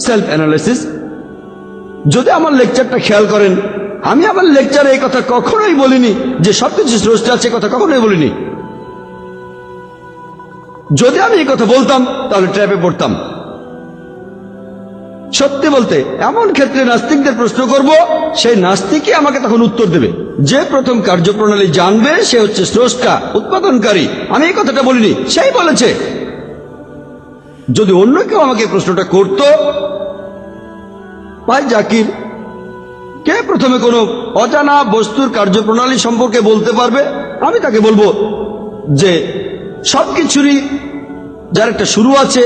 Self analysis. যদি আমার লেকচারটা খেয়াল করেন, আমি আমার লেকচারে এই কথা কখনোই বলিনি যে সবকিছু স্রষ্টা আছে, কথা কখনোই বলিনি। যদি আমি এই কথা বলতাম তাহলে ট্র্যাপে পড়তাম। সত্যি বলতে এমন ক্ষেত্রে নাস্তিকদের প্রশ্ন করব, সেই নাস্তিকই আমাকে তখন উত্তর দেবে। যে প্রথম কার্যপ্রণালী জানবে সে হচ্ছে স্রষ্টা, উৎপাদনকারী। আমি এই কথাটা বলিনি, সেই বলেছে। যদি অন্য কেউ আমাকে প্রশ্নটা করত, ভাই জাকির, কে প্রথমে কোনো অজানা বস্তুর কার্যপ্রণালী সম্পর্কে বলতে পারবে? আমি তাকে বলবো যে সবকিছুরই যার একটা শুরু আছে,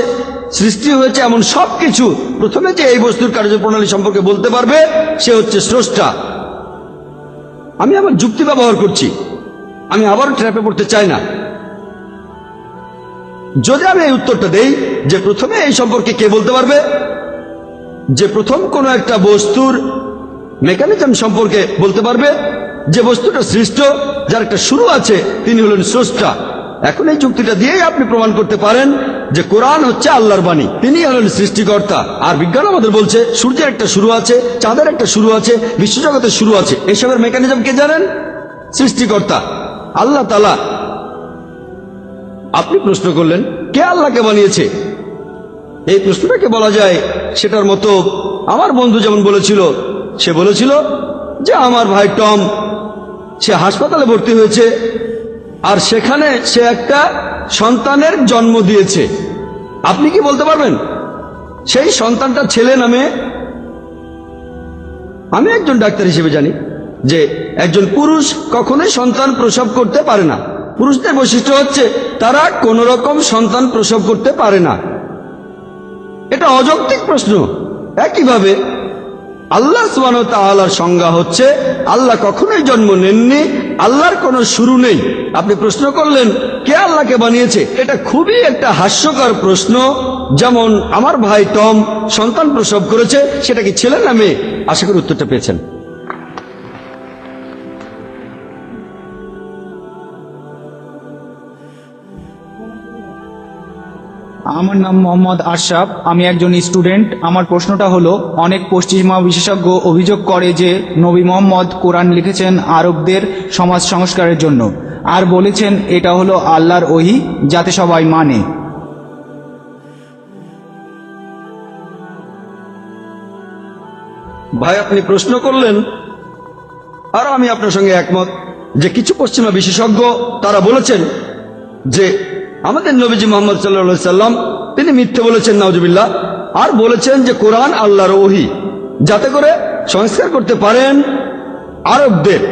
সৃষ্টি হয়েছে এমন সবকিছু, প্রথমে যে এই বস্তুর কার্যপ্রণালী সম্পর্কে বলতে পারবে সে হচ্ছে স্রষ্টা। আমি আমার যুক্তি ব্যবহার করছি, আমি আবারও ট্র্যাপে পড়তে চাই না। যদি আমি এই উত্তরটা দেই যে প্রথমে এই সম্পর্কে কে বলতে পারবে, যে প্রথম কোনো একটা বস্তুর মেকানিজম সম্পর্কে বলতে পারবে, যে বস্তুটা সৃষ্ট, যার একটা শুরু আছে, তিনি হলেন স্রষ্টা। এখন এই যুক্তিটা দিয়েই আপনি প্রমাণ করতে পারেন যে কোরআন হচ্ছে আল্লাহর বাণী, তিনি হলেন সৃষ্টিকর্তা। আর বিজ্ঞান আমাদের বলছে সূর্যের একটা শুরু আছে, চাঁদের একটা শুরু আছে, বিশ্বজগতের শুরু আছে। এসবের মেকানিজম কে জানেন? সৃষ্টিকর্তা, আল্লাহ তাআলা। আপনি প্রশ্ন করলেন কে আল্লাহকে বানিয়েছে? এই প্রশ্নটাকে বলা যায় সেটার মতো আমার বন্ধু যেমন বলেছিল, সে বলেছিল যে আমার ভাই টম, সে হাসপাতালে ভর্তি হয়েছে, আর সেখানে সে একটা সন্তানের জন্ম দিয়েছে। আপনি কি বলতে পারবেন সেই সন্তানটা ছেলে না মেয়ে? আমি একজন ডাক্তার হিসেবে জানি যে একজন পুরুষ কখনোই সন্তান প্রসব করতে পারে না। পুরুষদের বৈশিষ্ট্য হচ্ছে তারা কোন রকম সন্তান প্রসব করতে পারে না। এটা অযৌক্তিক প্রশ্ন। একইভাবে আল্লাহ সুবহানাহু ওয়া তাআলার সংজ্ঞা হচ্ছে আল্লাহ কখনোই জন্ম নেননি, আল্লাহর কোনো শুরু নেই। আপনি প্রশ্ন করলেন কে আল্লাহকে বানিয়েছে, এটা খুবই একটা হাস্যকর প্রশ্ন। যেমন আমার ভাই টম সন্তান প্রসব করেছে, সেটা কি ছেলে না মেয়ে? আশা করি উত্তরটা পেয়েছেন। আমার নাম মোহাম্মদ আশরাফ, আমি একজন স্টুডেন্ট। আমার প্রশ্নটা হলো, অনেক পশ্চিমা বিশেষজ্ঞ অভিযোগ করে যে নবী মোহাম্মদ কোরআন লিখেছেন আরবদের সমাজ সংস্কারের জন্য, আর বলেছেন এটা হলো আল্লাহর ওহী যাতে সবাই মানে। ভাই আপনি প্রশ্ন করলেন, আর আমি আপনার সঙ্গে একমত যে কিছু পশ্চিমা বিশেষজ্ঞ তারা বলেছেন যে আমাদের নবীজি মুহাম্মদ সাল্লাল্লাহু আলাইহি সাল্লাম তিনি মিথ্যে বলেছেন, নাউজুবিল্লাহ, আর বলেছেন যে কোরআন আল্লাহর ওহী যাতে করে সংস্কার করতে পারেন আরবদের।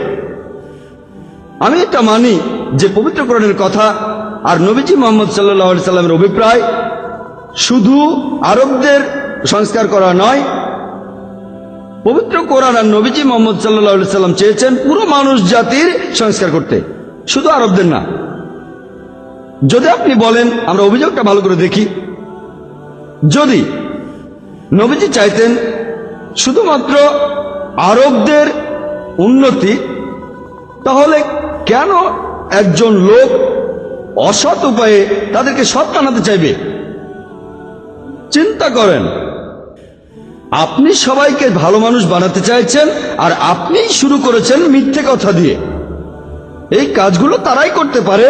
আমি এটা মানি যে পবিত্র কোরআনের কথা আর নবীজি মুহাম্মদ সাল্লাল্লাহু আলাইহি সাল্লামের অভিপ্রায় শুধু আরবদের সংস্কার করা নয়, পবিত্র কোরআন আর নবীজি মুহাম্মদ সাল্লাল্লাহু আলাইহি সাল্লাম চেয়েছেন পুরো মানুষ জাতির সংস্কার করতে, শুধু আরবদের না। যদি আপনি বলেন, আমরা অভিযোগটা ভালো করে দেখি, যদি নবীজি চাইতেন শুধুমাত্র আরবদের উন্নতি, তাহলে কেন একজন লোক অসৎ উপায়ে তাদেরকে সৎ বানাতে চাইবে? চিন্তা করেন, আপনি সবাইকে ভালো মানুষ বানাতে চাইছেন, আর আপনিই শুরু করেছেন মিথ্যে কথা দিয়ে। এই কাজগুলো তারাই করতে পারে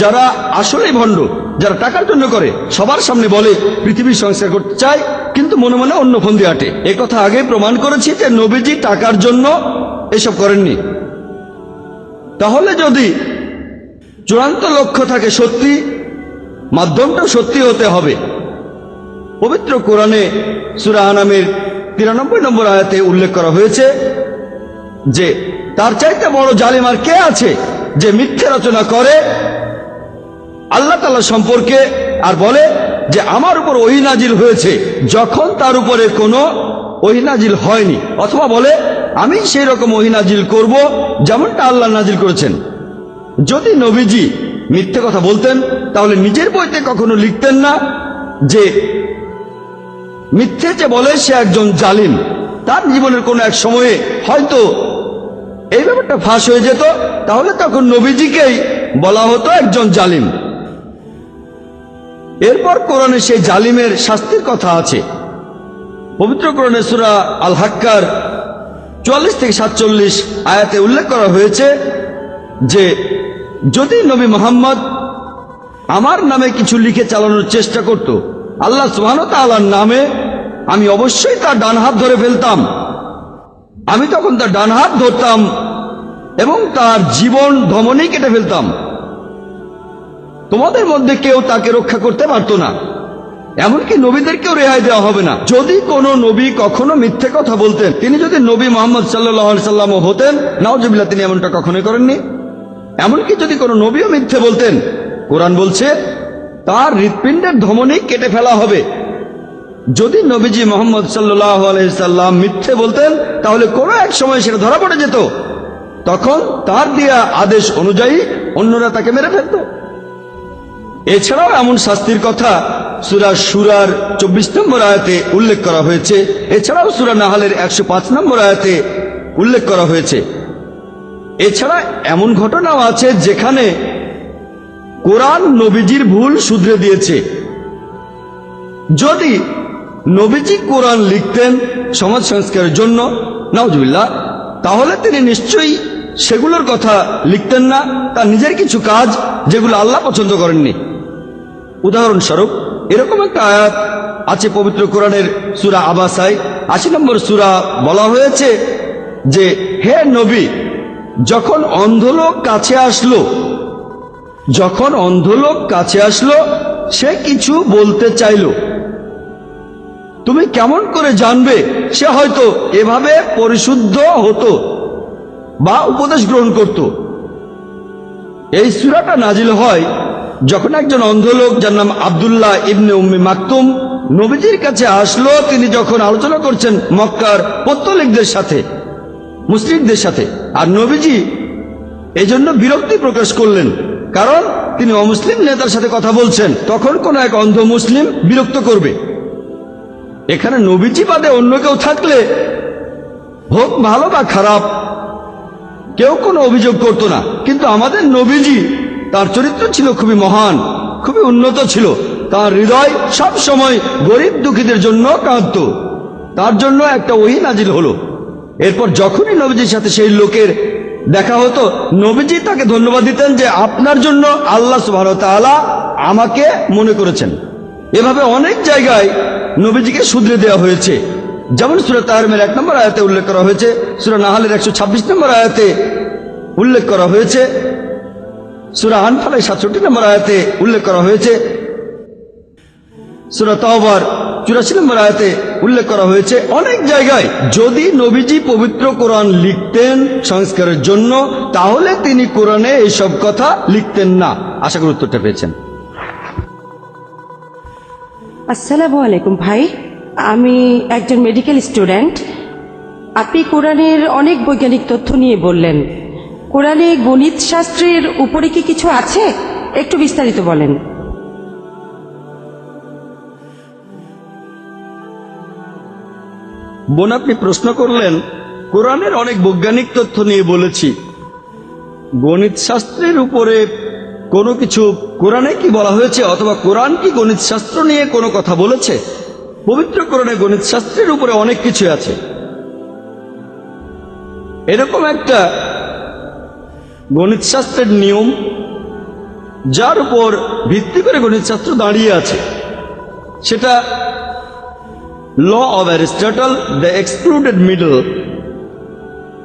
যারা আসলেই ভণ্ড, যারা টাকার জন্য করে, সবার সামনে বলে পৃথিবীর সংস্কার করতে চায়, কিন্তু মনে মনে অন্য ফন্দি আটে। এ কথা আগে প্রমাণ করেছি যে নবীজি টাকার জন্য এসব করেননি। তাহলে যদি চূড়ান্ত লক্ষ্য থাকে সত্যি, মাধ্যমটাও সত্যি হতে হবে। পবিত্র কোরআনে সূরা আনামের 93 নম্বর আয়াতে উল্লেখ করা হয়েছে যে তার চাইতে বড় জালিম আর কে আছে যে মিথ্যে রচনা করে আল্লাহ তাআলা সম্পর্কে, আর বলে যে আমার উপর ওহী নাজিল হয়েছে যখন তার উপরে কোনো ওহী নাজিল হয়নি, অথবা বলে আমি সেই রকম ওহী নাজিল করব যেমনটা আল্লাহ নাজিল করেছেন। যদি নবীজি মিথ্যে কথা বলতেন তাহলে নিজের বইতে কখনো লিখতেন না যে মিথ্যে যে বলে সে একজন জালিম। তার জীবনের কোনো এক সময়ে হয়তো এই ব্যাপারটা ফাঁস হয়ে যেত, তাহলে তখন নবীজিকেই বলা হতো একজন জালিম। এরপর কোরআনে সেই জালিমের শাস্তির কথা আছে। পবিত্র কোরআনে সূরা আল হাক্কার 44 থেকে 47 আয়াতে উল্লেখ করা হয়েছে যে যদি নবী মুহাম্মদ আমার নামে কিছু লিখে চালানোর চেষ্টা করত আল্লাহ সুবহানাহু ওয়া তাআলার নামে, আমি অবশ্যই তার ডান হাত ধরে ফেলতাম। আমি তখন তার ডান হাত ধরতাম এবং তার জীবন ধমনী কেটে ফেলতাম। তোমাদের মধ্যে কেউ তাকে রক্ষা করতে পারত না, এমনকি নবীদেরকেও রেহাই দেওয়া হবে না। যদি কোনো নবী কখনো মিথ্যে কথা বলতেন, তিনি যদি নবী মুহাম্মদ সাল্লাল্লাহু আলাইহি সাল্লাম হতেন, নাউজুবিল্লাহ, তিনি এমনটা কখনোই করেননি। এমনকি যদি কোনো নবীও মিথ্যে বলতেন, কোরআন বলছে তার হৃৎপিণ্ডের ধমনী কেটে ফেলা হবে। যদি নবীজি মুহাম্মদ সাল্লাল্লাহু আলাইহি সাল্লাম মিথ্যে বলতেন তাহলে কোনো এক সময় সেটা ধরা পড়ে যেত, তখন তার দেয়া আদেশ অনুযায়ী অন্যরা তাকে মেরে ফেলত। এছাড়াও এমন শাস্তির কথা সূরা শুরার 24 নম্বর আয়াতে উল্লেখ করা হয়েছে। এছাড়াও সূরা নাহলের 105 নম্বর আয়াতে উল্লেখ করা হয়েছে। এছাড়া এমন ঘটনাও আছে যেখানে কোরআন নবীজির ভুল শুধরে দিয়েছে। যদি নবীজি কোরআন লিখতেন সমাজ সংস্কারের জন্য, নাউজুবিল্লাহ, তাহলে তিনি নিশ্চয়ই সেগুলোর কথা লিখতেন না, তার নিজের কিছু কাজ যেগুলো আল্লাহ পছন্দ করেননি। উদাহরণস্বরূপ এরকম একটা আয়াত আছে পবিত্র কোরআনের সূরা আবাসায় 80 নম্বর সূরা। বলা হয়েছে যে হে নবী, যখন অন্ধলোক কাছে আসলো সে কিছু বলতে চাইল, তুমি কেমন করে জানবে সে হয়তো এভাবে পরিশুদ্ধ হতো বা উপদেশ গ্রহণ করত? এই সূরাটা নাজিল হয় যখন একজন অন্ধ লোক যার নাম আব্দুল্লাহ ইবনে উম্মি মাকতুম নবীজির কাছে আসলো। তিনি যখন আলোচনা করছেন মক্কার পৌত্তলিকদের সাথে, মুশরিকদের সাথে, আর নবীজি এই জন্য বিরক্তি প্রকাশ করলেন, কারণ তিনি অমুসলিম নেতার সাথে কথা বলছেন। তখন কোন এক অন্ধ মুসলিম বিরক্ত করবে। এখানে নবীজি বাদে অন্য কেউ থাকলে, হোক ভালো বা খারাপ, কেউ কোনো অভিযোগ করতো না। কিন্তু আমাদের নবীজি, তার চরিত্র ছিল খুবই মহান, খুবই উন্নত ছিল। তার হৃদয় সব সময় গরিব দুঃখীদের জন্য কাঁদত। তার জন্য একটা ওহী নাজিল হলো। এরপর যখনই নবীজির সাথে সেই লোকের দেখা হতো, নবীজি তাকে ধন্যবাদ দিতেন যে আপনার জন্য আল্লাহ সুবহানাহু ওয়া তাআলা আমাকে মনে করেছেন। এভাবে অনেক জায়গায় নবীজিকে শুধরে দেওয়া হয়েছে। যেমন সূরা তাহরিমের 1 নম্বর আয়াতে উল্লেখ করা হয়েছে, সূরা নাহলের 126 নম্বর আয়াতে উল্লেখ করা হয়েছে, সূরা আনফালের 67 নম্বর আয়াতে উল্লেখ করা হয়েছে, সূরা তাওবার 84 নম্বর আয়াতে উল্লেখ করা হয়েছে। অনেক জায়গায় যদি নবীজি পবিত্র কোরআন লিখতেন সংস্কারের জন্য, তাহলে তিনি কোরআনে এইসব কথা লিখতেন না। আশা করি উত্তরটা পেয়েছেন। আসসালামু আলাইকুম ভাই, আমি একজন মেডিকেল স্টুডেন্ট। আপনি কোরআনের অনেক বৈজ্ঞানিক তথ্য নিয়ে বললেন, কোরআনে গণিত শাস্ত্রের উপরে কি কিছু আছে? একটু বিস্তারিত বলেন। বোন, আপনি প্রশ্ন করলেন, কোরআনের অনেক বৈজ্ঞানিক তথ্য নিয়ে বলেছি, গণিত শাস্ত্রের উপরে কোনো কিছু কোরআনে কি বলা হয়েছে, অথবা কোরআন কি গণিত শাস্ত্র নিয়ে কোনো কথা বলেছে? পবিত্র কোরআনে গণিত শাস্ত্রের উপরে অনেক কিছু আছে। এরকম একটা গণিত শাস্ত্রের নিয়ম যার উপর ভিত্তি করে গণিত শাস্ত্র দাঁড়িয়ে আছে, সেটা law of Aristotle, the excluded middle.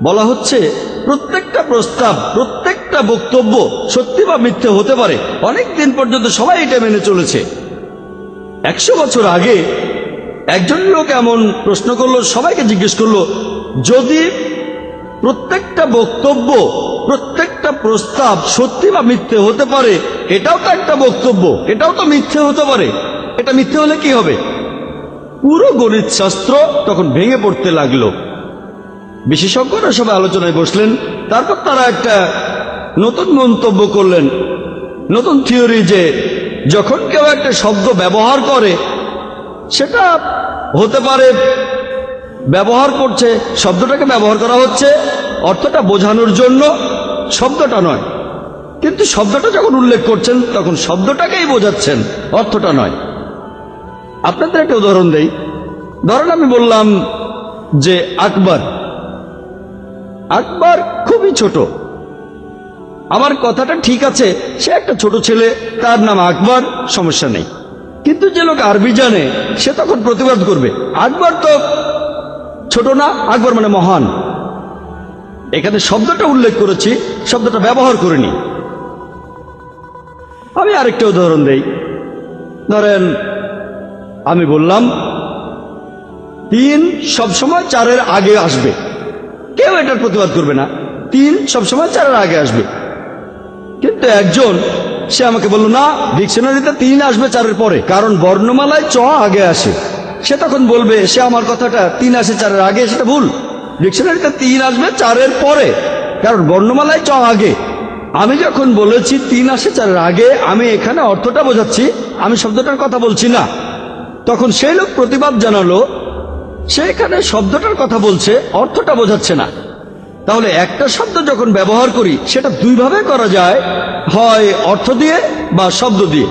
বলা হচ্ছে প্রত্যেকটা প্রস্তাব, প্রত্যেকটা বক্তব্য সত্যি বা মিথ্যে হতে পারে। অনেক দিন পর্যন্ত সবাই এটা মেনে চলেছে। 100 বছর আগে একজন লোক এমন প্রশ্ন করলো, সবাইকে জিজ্ঞেস করলো, যদি প্রত্যেকটা বক্তব্য, প্রত্যেকটা প্রস্তাব সত্যি বা মিথ্যে হতে পারে, এটাও তো একটা বক্তব্য, এটাও তো মিথ্যে হতে পারে, এটা মিথ্যে হলে কি হবে? পুরো গণিত শাস্ত্র তখন ভেঙে পড়তে লাগলো। বিশেষজ্ঞরা সবাই আলোচনায় বসলেন। তারপর তারা একটা নতুন মন্তব্য করলেন, নতুন থিওরি, যে যখন কেউ একটা শব্দ ব্যবহার করে, সেটা হতে পারে ব্যবহার করছে, শব্দটাকে ব্যবহার করা হচ্ছে অর্থটা বোঝানোর জন্য, শব্দটা নয়। কিন্তু শব্দটা যখন উল্লেখ করছেন তখন শব্দটাকেই বোঝাচ্ছেন, অর্থটা নয়। আপনাদের একটা উদাহরণ দেই। ধরেন আমি বললাম যে আকবর, আকবর খুবই ছোট। আমার কথাটা ঠিক আছে, সে একটা ছোট ছেলে, তার নাম আকবর, সমস্যা নেই। কিন্তু যে লোক আরবি জানে সে তখন প্রতিবাদ করবে, আকবর তো ছোট না, আকবর মানে মহান। এখানে শব্দটা উল্লেখ করেছি, শব্দটা ব্যবহার করিনি। আমি আরেকটা উদাহরণ দেই। ধরেন আমি বললাম 3 সবসময় 4-এর আগে আসবে, কেউ এটার প্রতিবাদ করবে না, 3 সবসময় 4-এর আগে আসবে। কিন্তু একজন সে আমাকে বলল, না, ডিকশনারিতে 3 আসবে 4-এর পরে, কারণ বর্ণমালায় চ আগে আসে। সে তখন বলবে, সে আমার কথাটা 3 আসে 4-এর আগে, সেটা ভুল। ডিকশনারিতে 3 আসবে 4-এর পরে, কারণ বর্ণমালায় চ আগে। আমি যখন বলেছি 3 আসে 4-এর আগে, আমি এখানে অর্থটা বোঝাচ্ছি, আমি শব্দটার কথা বলছি না। তখন সেই লোক প্রতিবাদ জানালো, সে এখানে শব্দটার কথা বলছে, অর্থটা বোঝাচ্ছে না। তাহলে একটা শব্দ যখন ব্যবহার করি সেটা 2 ভাবে করা যায়, হয় অর্থ দিয়ে বা শব্দ দিয়ে।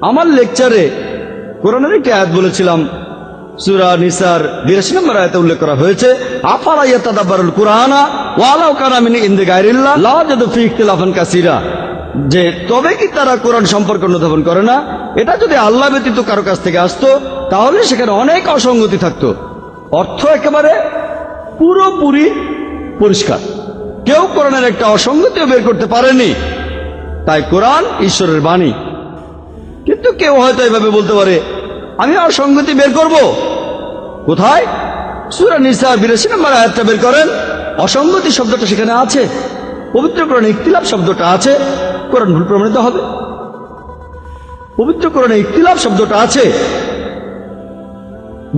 আমার লেকচারে কোরআনের একটি আয়াত বলেছিলাম, সূরা নিসার 82 নম্বর আয়াতে উল্লেখ করা হয়েছে, আফালা ইয়াতাদাব্বারুল কুরআনা ওয়ালাউ কানা মিন ইনদি গায়রিল্লাহ লাওয়াজাদু ফী ইখতিলাফান কাসীরা, যে তবে কি তারা কোরআন সম্পর্কে অনুধাবন করে না? এটা যদি আল্লাহ ব্যতীত কারো কাছ থেকে আসতো তাহলে সেখানে অনেক অসঙ্গতি থাকতো। অর্থ একেবারে পুরোপুরি পরিষ্কার, কেউ কোরআনের একটা অসঙ্গতিও বের করতে পারেনি। তাই কোরআন ঈশ্বরের বাণী। কিন্তু কেউ হয়তো এভাবে বলতে পারে, আমি অসঙ্গতি বের করব। কোথায়? সূরা নিসা 82 নম্বর আয়াতটা বের করেন, অসঙ্গতি শব্দটা সেখানে আছে। পবিত্র কোরআনে ইখতিলাফ শব্দটা আছে, কোরআন ভুল প্রমাণিত হবে। পবিত্র কোরআনে ইখতিলাফ শব্দটা আছে।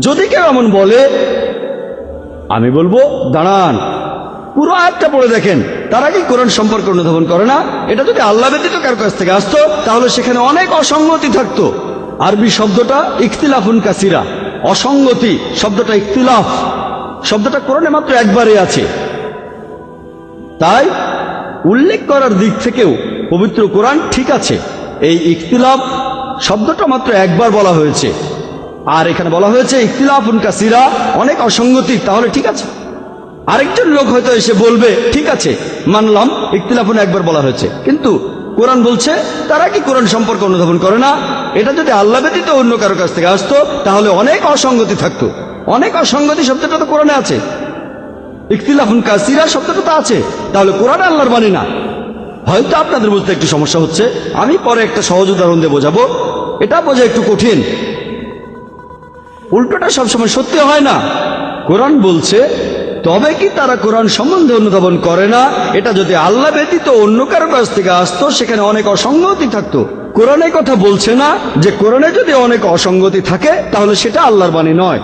যদি কেউ এমন বলে, আমি বলবো, দাঁড়ান, পুরো আয়াতটা পড়ে দেখেন, তারা কি কোরআন সম্পর্কে অনুধাবন করে না? এটা যদি আল্লাহ ব্যতীত কারো কাছ থেকে আসতো তাহলে সেখানে অনেক অসঙ্গতি থাকতো। আরবি শব্দটা ইখতিলাফুন কাসীরা, অসঙ্গতি শব্দটা ইখতিলাফ শব্দটা কোরআনে মাত্র একবারই আছে। তাই উল্লেখ করার দিক থেকেও পবিত্র কোরআন ঠিক আছে। এই ইখতিলাফ শব্দটা মাত্র একবার বলা হয়েছে, আর এখানে বলা হয়েছে ইখতিলাফুন কাসীরা, অনেক অসঙ্গতি, তাহলে ঠিক আছে। আরেকজন লোক হয়তো এসে বলবে, ঠিক আছে, মানলাম ইখতিলাফুন একবার বলা হয়েছে, কিন্তু কোরআন বলছে তারা কি কোরআন সম্পর্কে অনুধাবন করে না? এটা যদি আল্লাহ ব্যতীত অন্য কারো কাছ থেকে আসতো তাহলে অনেক অসঙ্গতি থাকতো। অনেক অসঙ্গতি শব্দটা তো কোরআনে আছে, ইখতিলাফুন কাসীরা শব্দটা তো আছে, তাহলে কোরআন আল্লাহর বাণী না। হয়তো আপনাদের বুঝতে একটু সমস্যা হচ্ছে, আমি পরে একটা সহজ উদাহরণ দিয়ে বোঝাবো। এটা বোঝা একটু কঠিন, উল্টোটা সবসময় সত্যি হয় না। কোরআন বলছে তবে কি তারা কোরআন সম্বন্ধে অনুধাবন করে না? এটা যদি আল্লাহ ব্যতীত অন্য কারো কাছ থেকে আসতো সেখানে অনেক অসঙ্গতি থাকতো। কোরআনে কথা বলছে না যে কোরআনে যদি অনেক অসঙ্গতি থাকে তাহলে সেটা আল্লাহর বাণী নয়।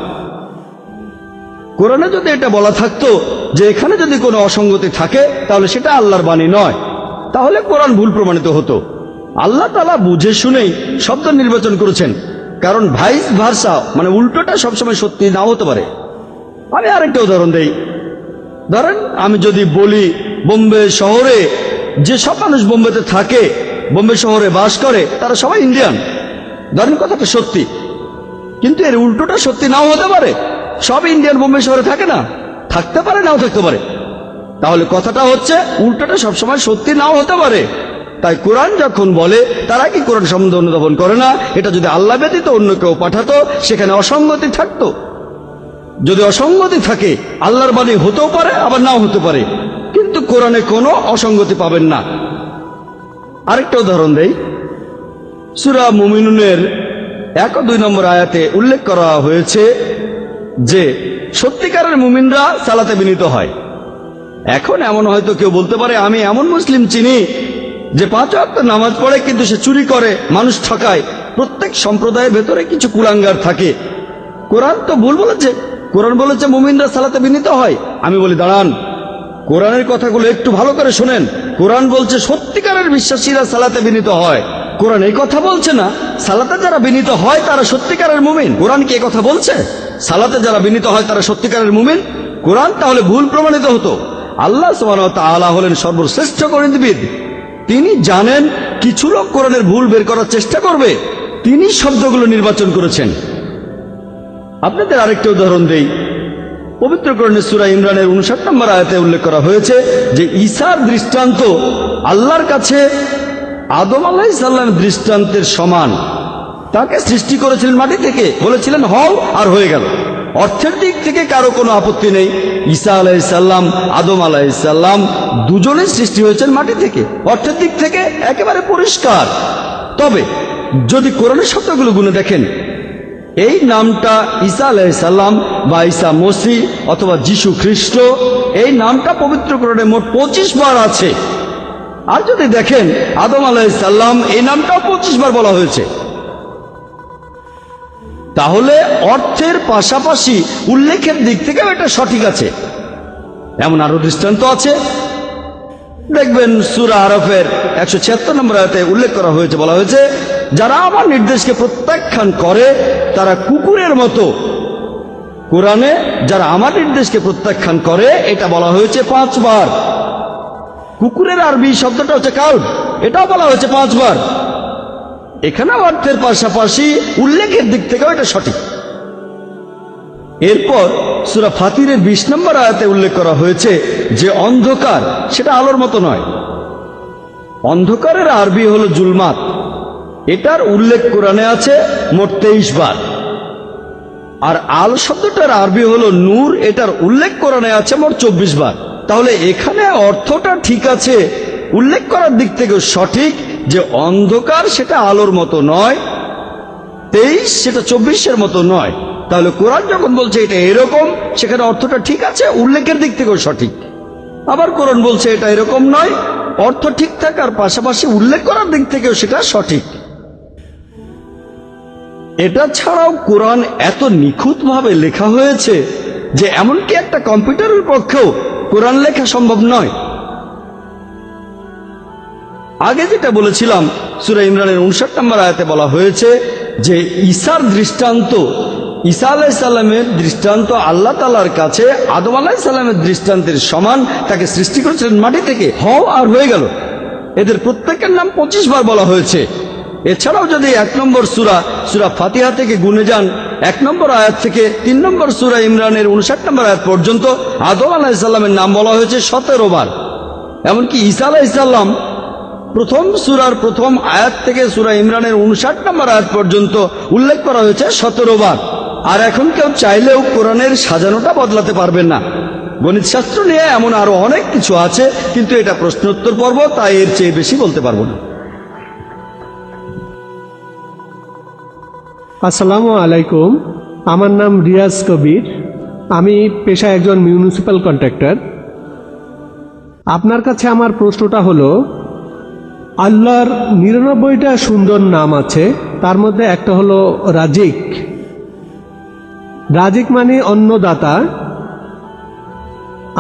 কোরআনে যদি এটা বলা থাকতো যে এখানে যদি কোনো অসঙ্গতি থাকে তাহলে সেটা আল্লাহর বাণী নয়। তাহলে কোরআন ভুল প্রমাণিত হতো। আল্লাহ তাআলা বুঝে শুনেই শব্দ নির্বাচন করেছেন, কারণ ভাইস ভার্সা মানে উল্টোটা সবসময় সত্যি নাও হতে পারে। আমি আরেকটা উদাহরণ দেই। ধরেন আমি যদি বলি বোম্বে শহরে যে সব মানুষ বোম্বেতে থাকে, বোম্বে শহরে বাস করে, তারা সবাই ইন্ডিয়ান। ধরেন কথাটা সত্যি, কিন্তু এর উল্টোটা সত্যি নাও হতে পারে। সব ইন্ডিয়ান বোম্বে শহরে থাকে না, থাকতে পারে নাও থাকতে পারে। তাহলে কথাটা হচ্ছে উল্টোটা সবসময় সত্যি নাও হতে পারে। তাই কোরআন যখন বলে তারা কি কোরআন সম্বন্ধে অনুধাবন করে না, এটা যদি আল্লাহ ব্যতীত অন্য কেউ পাঠাতো সেখানে অসঙ্গতি থাকতো। যদি অসঙ্গতি থাকে আল্লাহর বাণী হতেও পারে আবার নাও হতে পারে, কিন্তু কোরআনে কোনো অসঙ্গতি পাবেন না। আরেকটা উদাহরণ দেই। সূরা মুমিনুনের 1 ও 2 নম্বর আয়াতে উল্লেখ করা হয়েছে যে সত্যিকারের মুমিনরা সালাতে বিনীত হয়। এখন এমন হয়তো কেউ বলতে পারে, আমি এমন মুসলিম চিনি যে 5 ওয়াক্ত নামাজ পড়ে কিন্তু সে চুরি করে, মানুষ ঠকায়। প্রত্যেক সম্প্রদায়ের ভেতরে কিছু কুলাঙ্গার থাকে। কোরআন তো ভুল বলেছে, কোরআন বলেছে মুমিনরা সালাতে বিনীত হয়। আমি বলি দাঁড়ান, কোরআনের কথাগুলো একটু ভালো করে শোনেন। কোরআন বলছে সত্যিকারের বিশ্বাসীরা সালাতে বিনীত হয়। কোরআন এই কথা বলছে না সালাতে যারা বিনীত হয় তারা সত্যিকারের মুমিন। কোরআন কি এই কথা বলছে সালাতে যারা বিনীত হয় তারা সত্যিকারের মুমিন? কোরআন তাহলে ভুল প্রমাণিত হতো। আল্লাহ সুবহানাহু ওয়া তাআলা হলেন সর্বশ্রেষ্ঠ গণিতবিদ। তিনি জানেন কিছু লোক কোরআনের ভুল বের করার চেষ্টা করবে, তিনি শব্দগুলো নির্বাচন করেছেন। আপনাদের আরেকটা উদাহরণ দেই। পবিত্র কোরআনের সূরা ইমরানের 59 নম্বর আয়াতে উল্লেখ করা হয়েছে যে ঈসার দৃষ্টান্ত আল্লাহর কাছে আদম আলাইহিস সালামের দৃষ্টান্তের সমান। তাকে সৃষ্টি করেছিলেন মাটি থেকে, বলেছিলেন হও, আর হয়ে গেল। অর্থের দিক থেকে কারো কোনো আপত্তি নেই। ঈসা আলাইহিস সালাম, আদম আলাইহিস সালাম দুজনেই সৃষ্টি হয়েছেন মাটি থেকে। অর্থের দিক থেকে একেবারে পরিষ্কার। তবে যদি কোরআনের শব্দগুলো গুনে দেখেন, এই নামটা ঈসা আলাইহিস সালাম বা ঈসা মসিহ অথবা যিশু খ্রিস্ট, এই নামটা পবিত্র কোরআনে মোট 25 বার আছে। আর যদি দেখেন আদম আলাইহিস সালাম, এই নামটাও 25 বার বলা হয়েছে। তাহলে অর্থের পাশাপাশি উল্লেখের দিক থেকেও এটা সঠিক আছে। এমন আরো দৃষ্টান্ত আছে। দেখবেন সূরা আরাফের 176 নম্বর আয়াতে উল্লেখ করা হয়েছে, বলা হয়েছে যারা আমার নির্দেশকে প্রত্যাখ্যান করে তারা কুকুরের মতো। কোরআনে যারা আমার নির্দেশকে প্রত্যাখ্যান করে এটা বলা হয়েছে 5 বার। কুকুরের আরবি শব্দটা হচ্ছে কাল্ব, এটাও বলা হয়েছে 5 বার। এখানে অর্থের পাশাপাশি উল্লেখের দিক থেকেও এটা সঠিক। এরপর সূরা ফাতিরের 20 নম্বর আয়াতে উল্লেখ করা হয়েছে যে অন্ধকার সেটা আলোর মতো নয়। অন্ধকারের আরবি হলো জুলমাত। এটার উল্লেখ কোরআনে আছে মোট 23 বার। আর আল শব্দটার আরবি হলো নূর, এটার উল্লেখ কোরআনে আছে মোট 24 বার। তাহলে এখানে অর্থটা ঠিক আছে, উল্লেখ করার দিক থেকেও সঠিক যে অন্ধকার সেটা আলোর মতো নয়, 23 সেটা 24-এর মতো নয়। তাহলে কোরআন যখন বলছে এটা এরকম, সেখানে অর্থটা ঠিক আছে, উল্লেখের দিক থেকেও সঠিক। আবার কোরআন বলছে এটা এরকম নয়, অর্থ ঠিক থাকার পাশাপাশি উল্লেখ করার দিক থেকেও সেটা সঠিক। এটা ছাড়াও কোরআন এত নিখুঁতভাবে লেখা হয়েছে যে এমনকি একটা কম্পিউটারের পক্ষেও কোরআন লেখা সম্ভব নয়। আগে যেটা বলেছিলাম সূরা ইমরানের 59 নম্বর আয়াতে বলা হয়েছে যে ঈসার দৃষ্টান্ত, ঈসা আলাইহিস সালামের দৃষ্টান্ত আল্লাহ তাআলার কাছে আদম আলাইহিস সালামের দৃষ্টান্তের সমান। তাকে সৃষ্টি করেছিলেন মাটি থেকে, হও আর হয়ে গেল। এদের প্রত্যেকের নাম 25 বার বলা হয়েছে। এছাড়াও যদি 1 নম্বর সূরা ফাতিহা থেকে গুনে যান, 1 নম্বর আয়াত থেকে 3 নম্বর সূরা ইমরানের 59 নম্বর আয়াত পর্যন্ত আদম আলাইহিস সালামের নাম বলা হয়েছে 17 বার। এমনকি ঈসা আলাইহিস সালাম প্রথম সূরার প্রথম আয়াত থেকে সূরা ইমরানের 59 নম্বর আয়াত পর্যন্ত উল্লেখ করা হয়েছে 17 বার। আর এখন কেউ চাইলেও কোরআনের সাজানোটা বদলাতে পারবেন না। গণিত শাস্ত্র নিয়ে এমন আরো অনেক কিছু আছে, কিন্তু এটা প্রশ্নোত্তর পর্ব, তাই এর চেয়ে বেশি বলতে পারবো না। আসসালামু আলাইকুম, আমার নাম রিয়াজ কবির। আমি পেশায় একজন মিউনিসিপ্যাল কন্ট্রাক্টর। আপনার কাছে আমার প্রশ্নটা হলো, আল্লাহর 99টা সুন্দর নাম আছে, তার মধ্যে একটা হলো রাজিক। রাজিক মানে অন্নদাতা।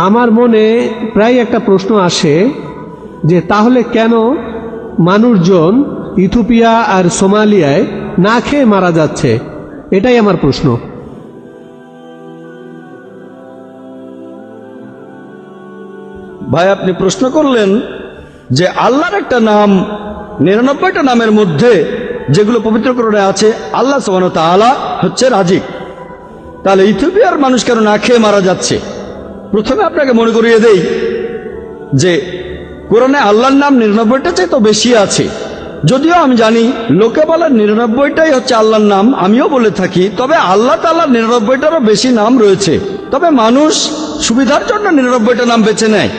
আমার মনে প্রায় একটা প্রশ্ন আসে যে তাহলে কেন মানুষজন ইথিওপিয়া আর সোমালিয়ায় না খেয়ে মারা যাচ্ছে? এটাই আমার প্রশ্ন। ভাই, আপনি প্রশ্ন করলেন যে আল্লাহর একটা নাম 99টা নামের মধ্যে যেগুলো পবিত্র কোরআনে আছে, আল্লাহ সুবহানাহু ওয়া তাআলা হচ্ছে রাজিক। তাহলে ইথিওপিয়ার মানুষ কেন না খেয়ে মারা যাচ্ছে? প্রথমে আপনাকে মনে করিয়ে দেই যে কোরআনে আল্লাহর নাম 99টা চেয়ে তো বেশি আছে। যদিও আমি জানি লোকে বলে 99টাই হচ্ছে আল্লাহর নাম, আমিও বলে থাকি, তবে আল্লাহ তাআলার 99টারও বেশি নাম রয়েছে। তবে মানুষ সুবিধার জন্য 99টা নাম বেছে নেয়।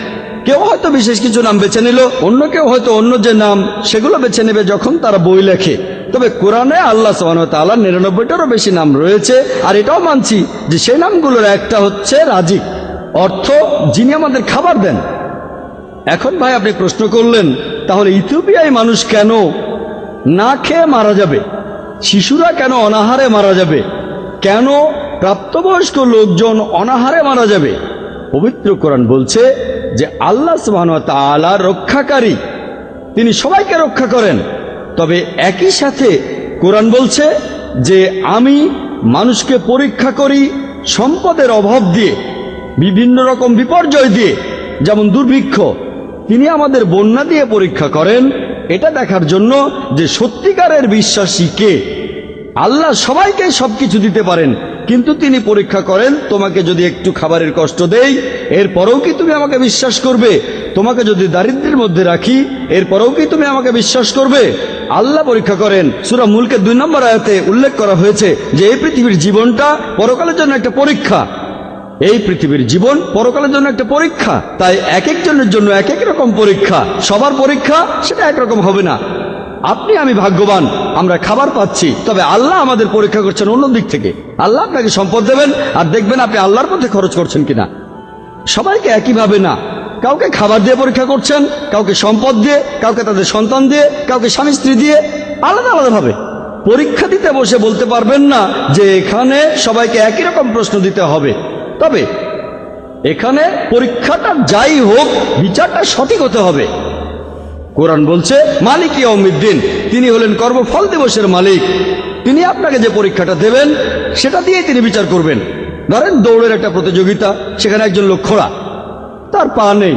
কেউ হয়তো বিশেষ কিছু নাম বেছে নিল, অন্য কেউ হয়তো অন্য যে নাম সেগুলো বেছে নেবে যখন তারা বই লেখে। তবে কোরআনে আল্লাহ সুবহানাহু ওয়া তাআলার 99টারও বেশি নাম রয়েছে। আর এটাও মানছি যে সেই নামগুলোর একটা হচ্ছে রাজিক, অর্থ যিনি আমাদের খাবার দেন। এখন ভাই, আপনি প্রশ্ন করলেন তাহলে ইথিওপিয়ায় মানুষ কেন না খেয়ে মারা যাবে, শিশুরা কেন অনাহারে মারা যাবে, কেন প্রাপ্তবয়স্ক লোকজন অনাহারে মারা যাবে? পবিত্র কোরআন বলছে যে আল্লাহ সুবহানাহু ওয়া তাআলা রক্ষাকারী, তিনি সবাইকে রক্ষা করেন। তবে একই সাথে কোরআন বলছে যে আমি মানুষকে পরীক্ষা করি সম্পদের অভাব দিয়ে, বিভিন্ন রকম বিপর্যয় দিয়ে, যেমন দুর্ভিক্ষ। তিনি আমাদের বন্যা দিয়ে পরীক্ষা করেন, এটা দেখার জন্য যে সত্যিকারের বিশ্বাসী কে। আল্লাহ সবাইকে সবকিছু দিতে পারেন, কিন্তু তিনি পরীক্ষা করেন তোমাকে যদি একটু খাবারের কষ্ট দেই, এরপরেও কি তুমি আমাকে বিশ্বাস করবে? তোমাকে যদি দারিদ্র্যের মধ্যে রাখি, এরপরেও কি তুমি আমাকে বিশ্বাস করবে? আল্লাহ পরীক্ষা করেন। সূরা মুলকের 2 নম্বর আয়াতে উল্লেখ করা হয়েছে যে এই পৃথিবীর জীবনটা পরকালের জন্য একটা পরীক্ষা। এই পৃথিবীর জীবন পরকালের জন্য একটা পরীক্ষা। তাই এক একজনের জন্য এক এক রকম পরীক্ষা, সবার পরীক্ষা সেটা একরকম হবে না। আপনি আমি ভাগ্যবান, আমরা খাবার পাচ্ছি, তবে আল্লাহ আমাদের পরীক্ষা করছেন অন্য দিক থেকে। আল্লাহ আপনাকে সম্পদ দেবেন আর দেখবেন আপনি আল্লাহর পথে খরচ করছেন কিনা। সবাইকে একইভাবে না, কাউকে খাবার দিয়ে পরীক্ষা করছেন, কাউকে সম্পদ দিয়ে, কাউকে তাদের সন্তান দিয়ে, কাউকে স্বামী স্ত্রী দিয়ে, আলাদা আলাদাভাবে পরীক্ষা দিতে বসে বলতে পারবেন না যে এখানে সবাইকে একই রকম প্রশ্ন দিতে হবে। তবে এখানে পরীক্ষাটা যাই হোক, বিচারটা সঠিক হতে হবে। কোরআন বলছে মালিক ইয়াউমিদ্দিন, তিনি হলেন কর্মফল দিবসের মালিক। তিনি আপনাকে যে পরীক্ষাটা দেবেন সেটা দিয়ে তিনি বিচার করবেন। ধরেন দৌড়ের একটা প্রতিযোগিতা, সেখানে একজন লোক খোড়া, তার পা নেই।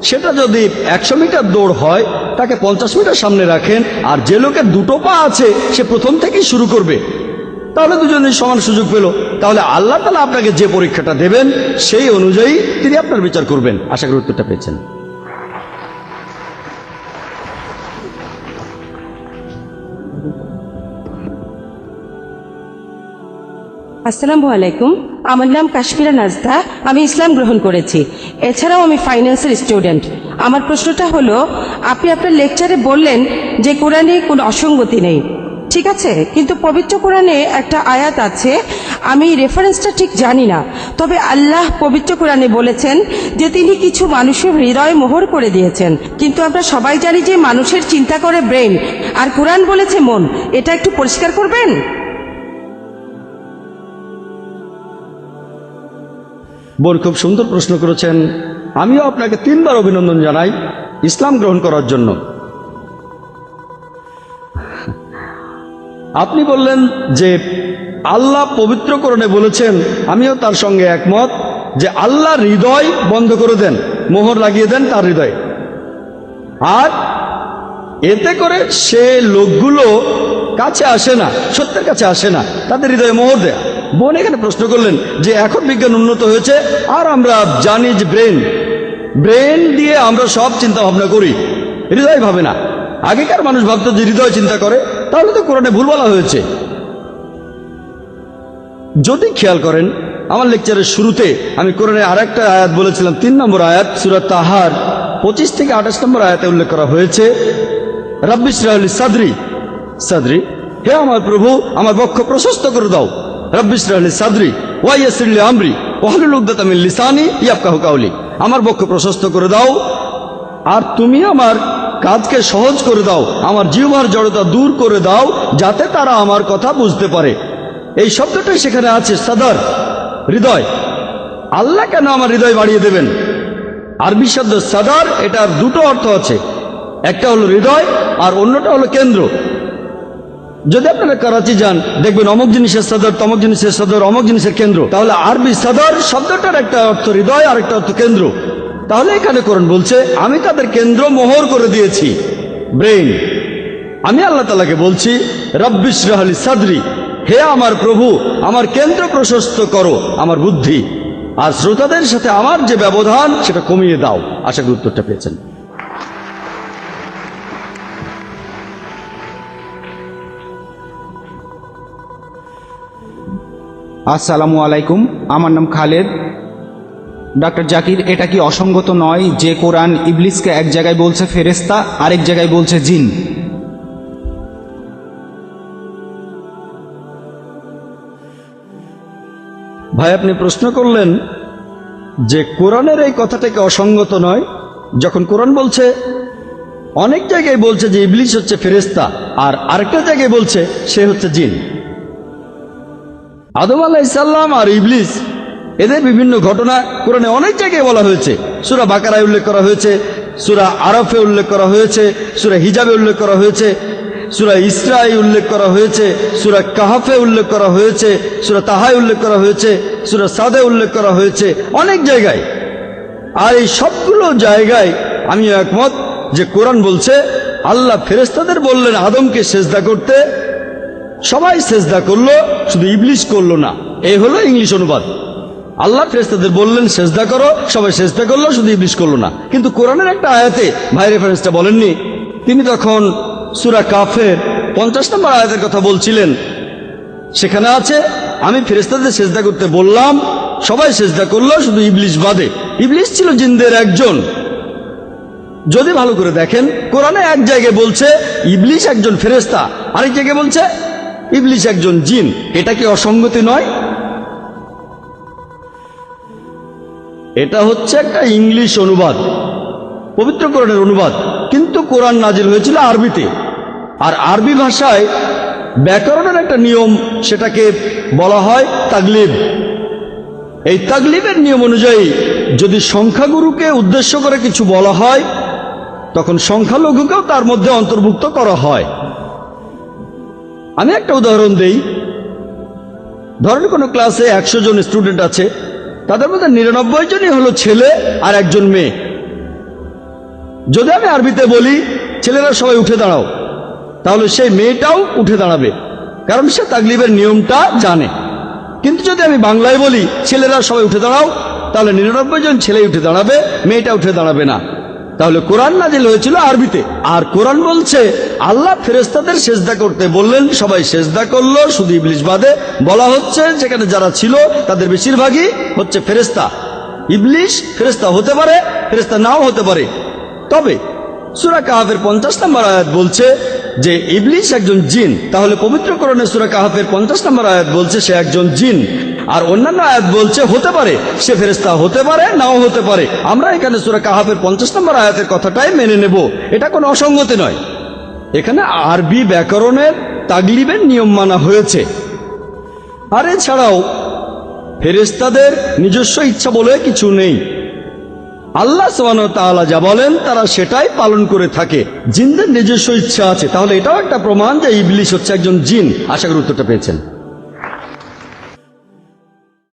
সেটা যদি 100 মিটার দৌড় হয়, তাকে 50 মিটার সামনে রাখেন, আর যে লোকের 2টো পা আছে সে প্রথম থেকেই শুরু করবে, তাহলে দুজনেই সমান সুযোগ পেল। তাহলে আল্লাহ তাআলা আপনাকে যে পরীক্ষাটা দেবেন সেই অনুযায়ী তিনি আপনার বিচার করবেন। আশা করি উত্তরটা পেয়েছেন। আসসালামু আলাইকুম, আমার নাম কাশ্মীরা নাজদা, আমি ইসলাম গ্রহণ করেছি। এছাড়াও আমি ফাইন্যান্সের স্টুডেন্ট। আমার প্রশ্নটা হলো, আপনি আপনার লেকচারে বললেন যে কোরআনে কোনো অসঙ্গতি নেই, ঠিক আছে, কিন্তু পবিত্র কোরআনে একটা আয়াত আছে, আমি রেফারেন্সটা ঠিক জানি না, তবে আল্লাহ পবিত্র কোরআনে বলেছেন যে তিনি কিছু মানুষের হৃদয় মোহর করে দিয়েছেন। কিন্তু আমরা সবাই জানি যে মানুষের চিন্তা করে ব্রেন, আর কোরআন বলেছে মন। এটা একটু পরিষ্কার করবেন? বোন, খুব সুন্দর প্রশ্ন করেছেন। আমিও আপনাকে 3 বার অভিনন্দন জানাই ইসলাম গ্রহণ করার জন্য। আপনি বললেন যে আল্লাহ পবিত্র কোরআনে বলেছেন, আমিও তার সঙ্গে একমত, যে আল্লাহ হৃদয় বন্ধ করে দেন, মোহর লাগিয়ে দেন তার হৃদয়ে, আর এতে করে সে লোকগুলো কাছে আসে না, সত্যের কাছে আসে না, তাদের হৃদয়ে মোহর দেয়। বোন এখানে প্রশ্ন করলেন যে এখন বিজ্ঞান উন্নত হয়েছে আর আমরা জানি যে ব্রেন দিয়ে আমরা সব চিন্তা ভাবনা করি, হৃদয় ভাবে না। আগেকার মানুষ ভাবতো যে হৃদয় চিন্তা করে, তাহলে তো কোরআনে ভুল বলা হয়েছে। যদি খেয়াল করেন, আমার লেকচারের শুরুতে আমি কোরআনে আরেকটা আয়াত বলেছিলাম, 3 নম্বর আয়াত, সূরা তাহার 25 থেকে 28 নম্বর আয়াতে উল্লেখ করা হয়েছে, রাব্বি ইশরাহ লি সাদরি, হে আমার প্রভু, আমার বক্ষ প্রশস্ত করে দাও। রাব্বি ইশরাহ লি সাদরি ওয়া ইয়াসসির লি আমরি ওয়াহলুল উকদাতাম মিন লিসানি ইয়াফকাহু কাওলি, আমার বক্ষ প্রশস্ত করে দাও আর তুমি আমার কাজকে সহজ করে দাও, আমার জিহ্বার জড়তা দূর করে দাও, যাতে তারা আমার কথা বুঝতে পারে। এই শব্দটাই সেখানে আছে, সাদর, হৃদয়। আল্লাহ কেন আমার হৃদয় বাড়িয়ে দেবেন? আরবি শব্দ সাদার, এটার দুটো অর্থ আছে, একটা হলো হৃদয় আর অন্যটা হলো কেন্দ্র। যদি আপনারা করাচি যান দেখবেন অমুক জিনিসের সদর, তমুক জিনিসের সদর, অমুক জিনিসের কেন্দ্র। তাহলে আরবি সদর শব্দটার একটা অর্থ হৃদয় আর একটা অর্থ কেন্দ্র। তাহলে এখানে কোরআন বলছে আমি তাদের কেন্দ্র মোহর করে দিয়েছি, ব্রেইন। আমি আল্লাহ তাআলাকে বলছি রব্বিশ রাহলি সাদরি, হে আমার প্রভু আমার কেন্দ্র প্রশস্ত করো, আমার বুদ্ধি আর শ্রোতাদের সাথে আমার যে ব্যবধান সেটা কমিয়ে দাও। আশা করি উত্তরটা পেয়েছেন। আসসালামু আলাইকুম, আমার নাম খালেদ। ডক্টর জাকির, এটা কি অসঙ্গত নয় যে কোরআন ইবলিসকে এক জায়গায় বলছে ফেরেশতা, আরেক জায়গায় বলছে জিন? ভাই আপনি প্রশ্ন করলেন যে কোরআনের এই কথাটাকে অসঙ্গত নয়, যখন কোরআন বলছে অনেক জায়গায় বলছে যে ইবলিস হচ্ছে ফেরেশতা আর আরেকটা জায়গায় বলছে সে হচ্ছে জিন। আদম আলাইহিস সালাম আর ইবলিস এদের বিভিন্ন ঘটনা কোরআনে অনেক জায়গায় বলা হয়েছে। সূরা বাকারায় উল্লেখ করা হয়েছে, সূরা আরাফে উল্লেখ করা হয়েছে, সূরা হিজাবে উল্লেখ করা হয়েছে, সূরা ইসরাঈ উল্লেখ করা হয়েছে, সূরা কাহাফে উল্লেখ করা হয়েছে, সূরা তাহায় উল্লেখ করা হয়েছে, সূরা সাদে উল্লেখ করা হয়েছে, অনেক জায়গায়। আর এই সবগুলো জায়গায় আমি একমত যে কোরআন বলছে আল্লাহ ফেরেশতাদের বললেন আদমকে সেজদা করতে, সবাই সেজদা করলো, শুধু ইবলিস করলো না। এই হলো ইংলিশ অনুবাদ। আল্লাহ ফেরেশতাদের বললেন সেজদা করো, সবাই সেজদা করলো, শুধু ইবলিস করলো না। কিন্তু কোরআনের একটা আয়াতে ভাই রেফারেন্সটা বলেননি, তিনি তখন সূরা কাফের 50 নম্বর আয়াতের কথা বলছিলেন। সেখানে আছে আমি ফেরেশতাদের সেজদা করতে বললাম, সবাই সেজদা করলো, শুধু ইবলিস বাদে। ইবলিস ছিল জিনদের একজন। যদি ভালো করে দেখেন কোরআনে এক জায়গায় বলছে ইবলিস একজন ফেরেশতা, আরেক জায়গায় বলছে ইবলিস একজন জিন। এটা কি অসঙ্গতি নয়? এটা হচ্ছে একটা ইংলিশ অনুবাদ, পবিত্র কোরআনের অনুবাদ, কিন্তু কোরআন নাজিল হয়েছিল আরবিতে। আর আরবি ভাষায় ব্যাকরণের একটা নিয়ম, সেটাকে বলা হয় তাগলিব। এই তাগলিবের নিয়ম অনুযায়ী যদি সংখ্যাগুরুকে উদ্দেশ্য করে কিছু বলা হয় তখন সংখ্যালঘুকেও তার মধ্যে অন্তর্ভুক্ত করা হয়। আমি একটা উদাহরণ দেই। ধরেন কোনো ক্লাসে 100 জন স্টুডেন্ট আছে, তাদের মধ্যে 99 জনই হলো ছেলে আর একজন মেয়ে। যদি আমি আরবিতে বলি ছেলেরা সবাই উঠে দাঁড়াও, তাহলে সেই মেয়েটাও উঠে দাঁড়াবে, কারণ সে তাগলিবের নিয়মটা জানে। কিন্তু যদি আমি বাংলায় বলি ছেলেরা সবাই উঠে দাঁড়াও, তাহলে 99 জন ছেলে উঠে দাঁড়াবে, মেয়েটা উঠে দাঁড়াবে না। তাহলে কোরআন নাজিল হয়েছিল আরবিতে। আর কোরআন বলছে আল্লাহ ফেরেশতাদের সেজদা করতে বললেন, সবাই সেজদা করলো, শুধু ইবলিস বাদে। বলা হচ্ছে যেখানে যারা ছিল তাদের বেশিরভাগই হচ্ছে ফেরেশতা। ইবলিস ফেরেশতা হতে পারে, ফেরেশতা নাও হতে পারে। তবে সূরা কাহাফের 50 নম্বর আয়াত বলছে যে ইবলিস একজন জিন। তাহলে পবিত্র কোরআনে সূরা কাহাফের 50 নম্বর আয়াত বলছে সে একজন জিন, আর অন্যান্য আয়াত বলছে হতে পারে সে ফেরেশতা হতে পারে, নাও হতে পারে। আমরা এখানে সূরা কাহাফের 50 নম্বর আয়াতের কথাটাই মেনে নেব, এটা কোনো অসঙ্গতি নয়। এখানে আরবি ব্যাকরণের তাগলিবের নিয়ম মানা হয়েছে। আর এছাড়াও ফেরেশতাদের নিজস্ব ইচ্ছা বলে কিছু নেই। আল্লাহ সুবহানাহু ওয়া তাআলা যা বলেন তারা সেটাই পালন করে থাকে। জিনদের নিজস্ব ইচ্ছা আছে, তাহলে এটাও একটা প্রমাণ যে ইবলিস হচ্ছে একজন জিন। আশা করি উত্তরটা পেয়েছেন।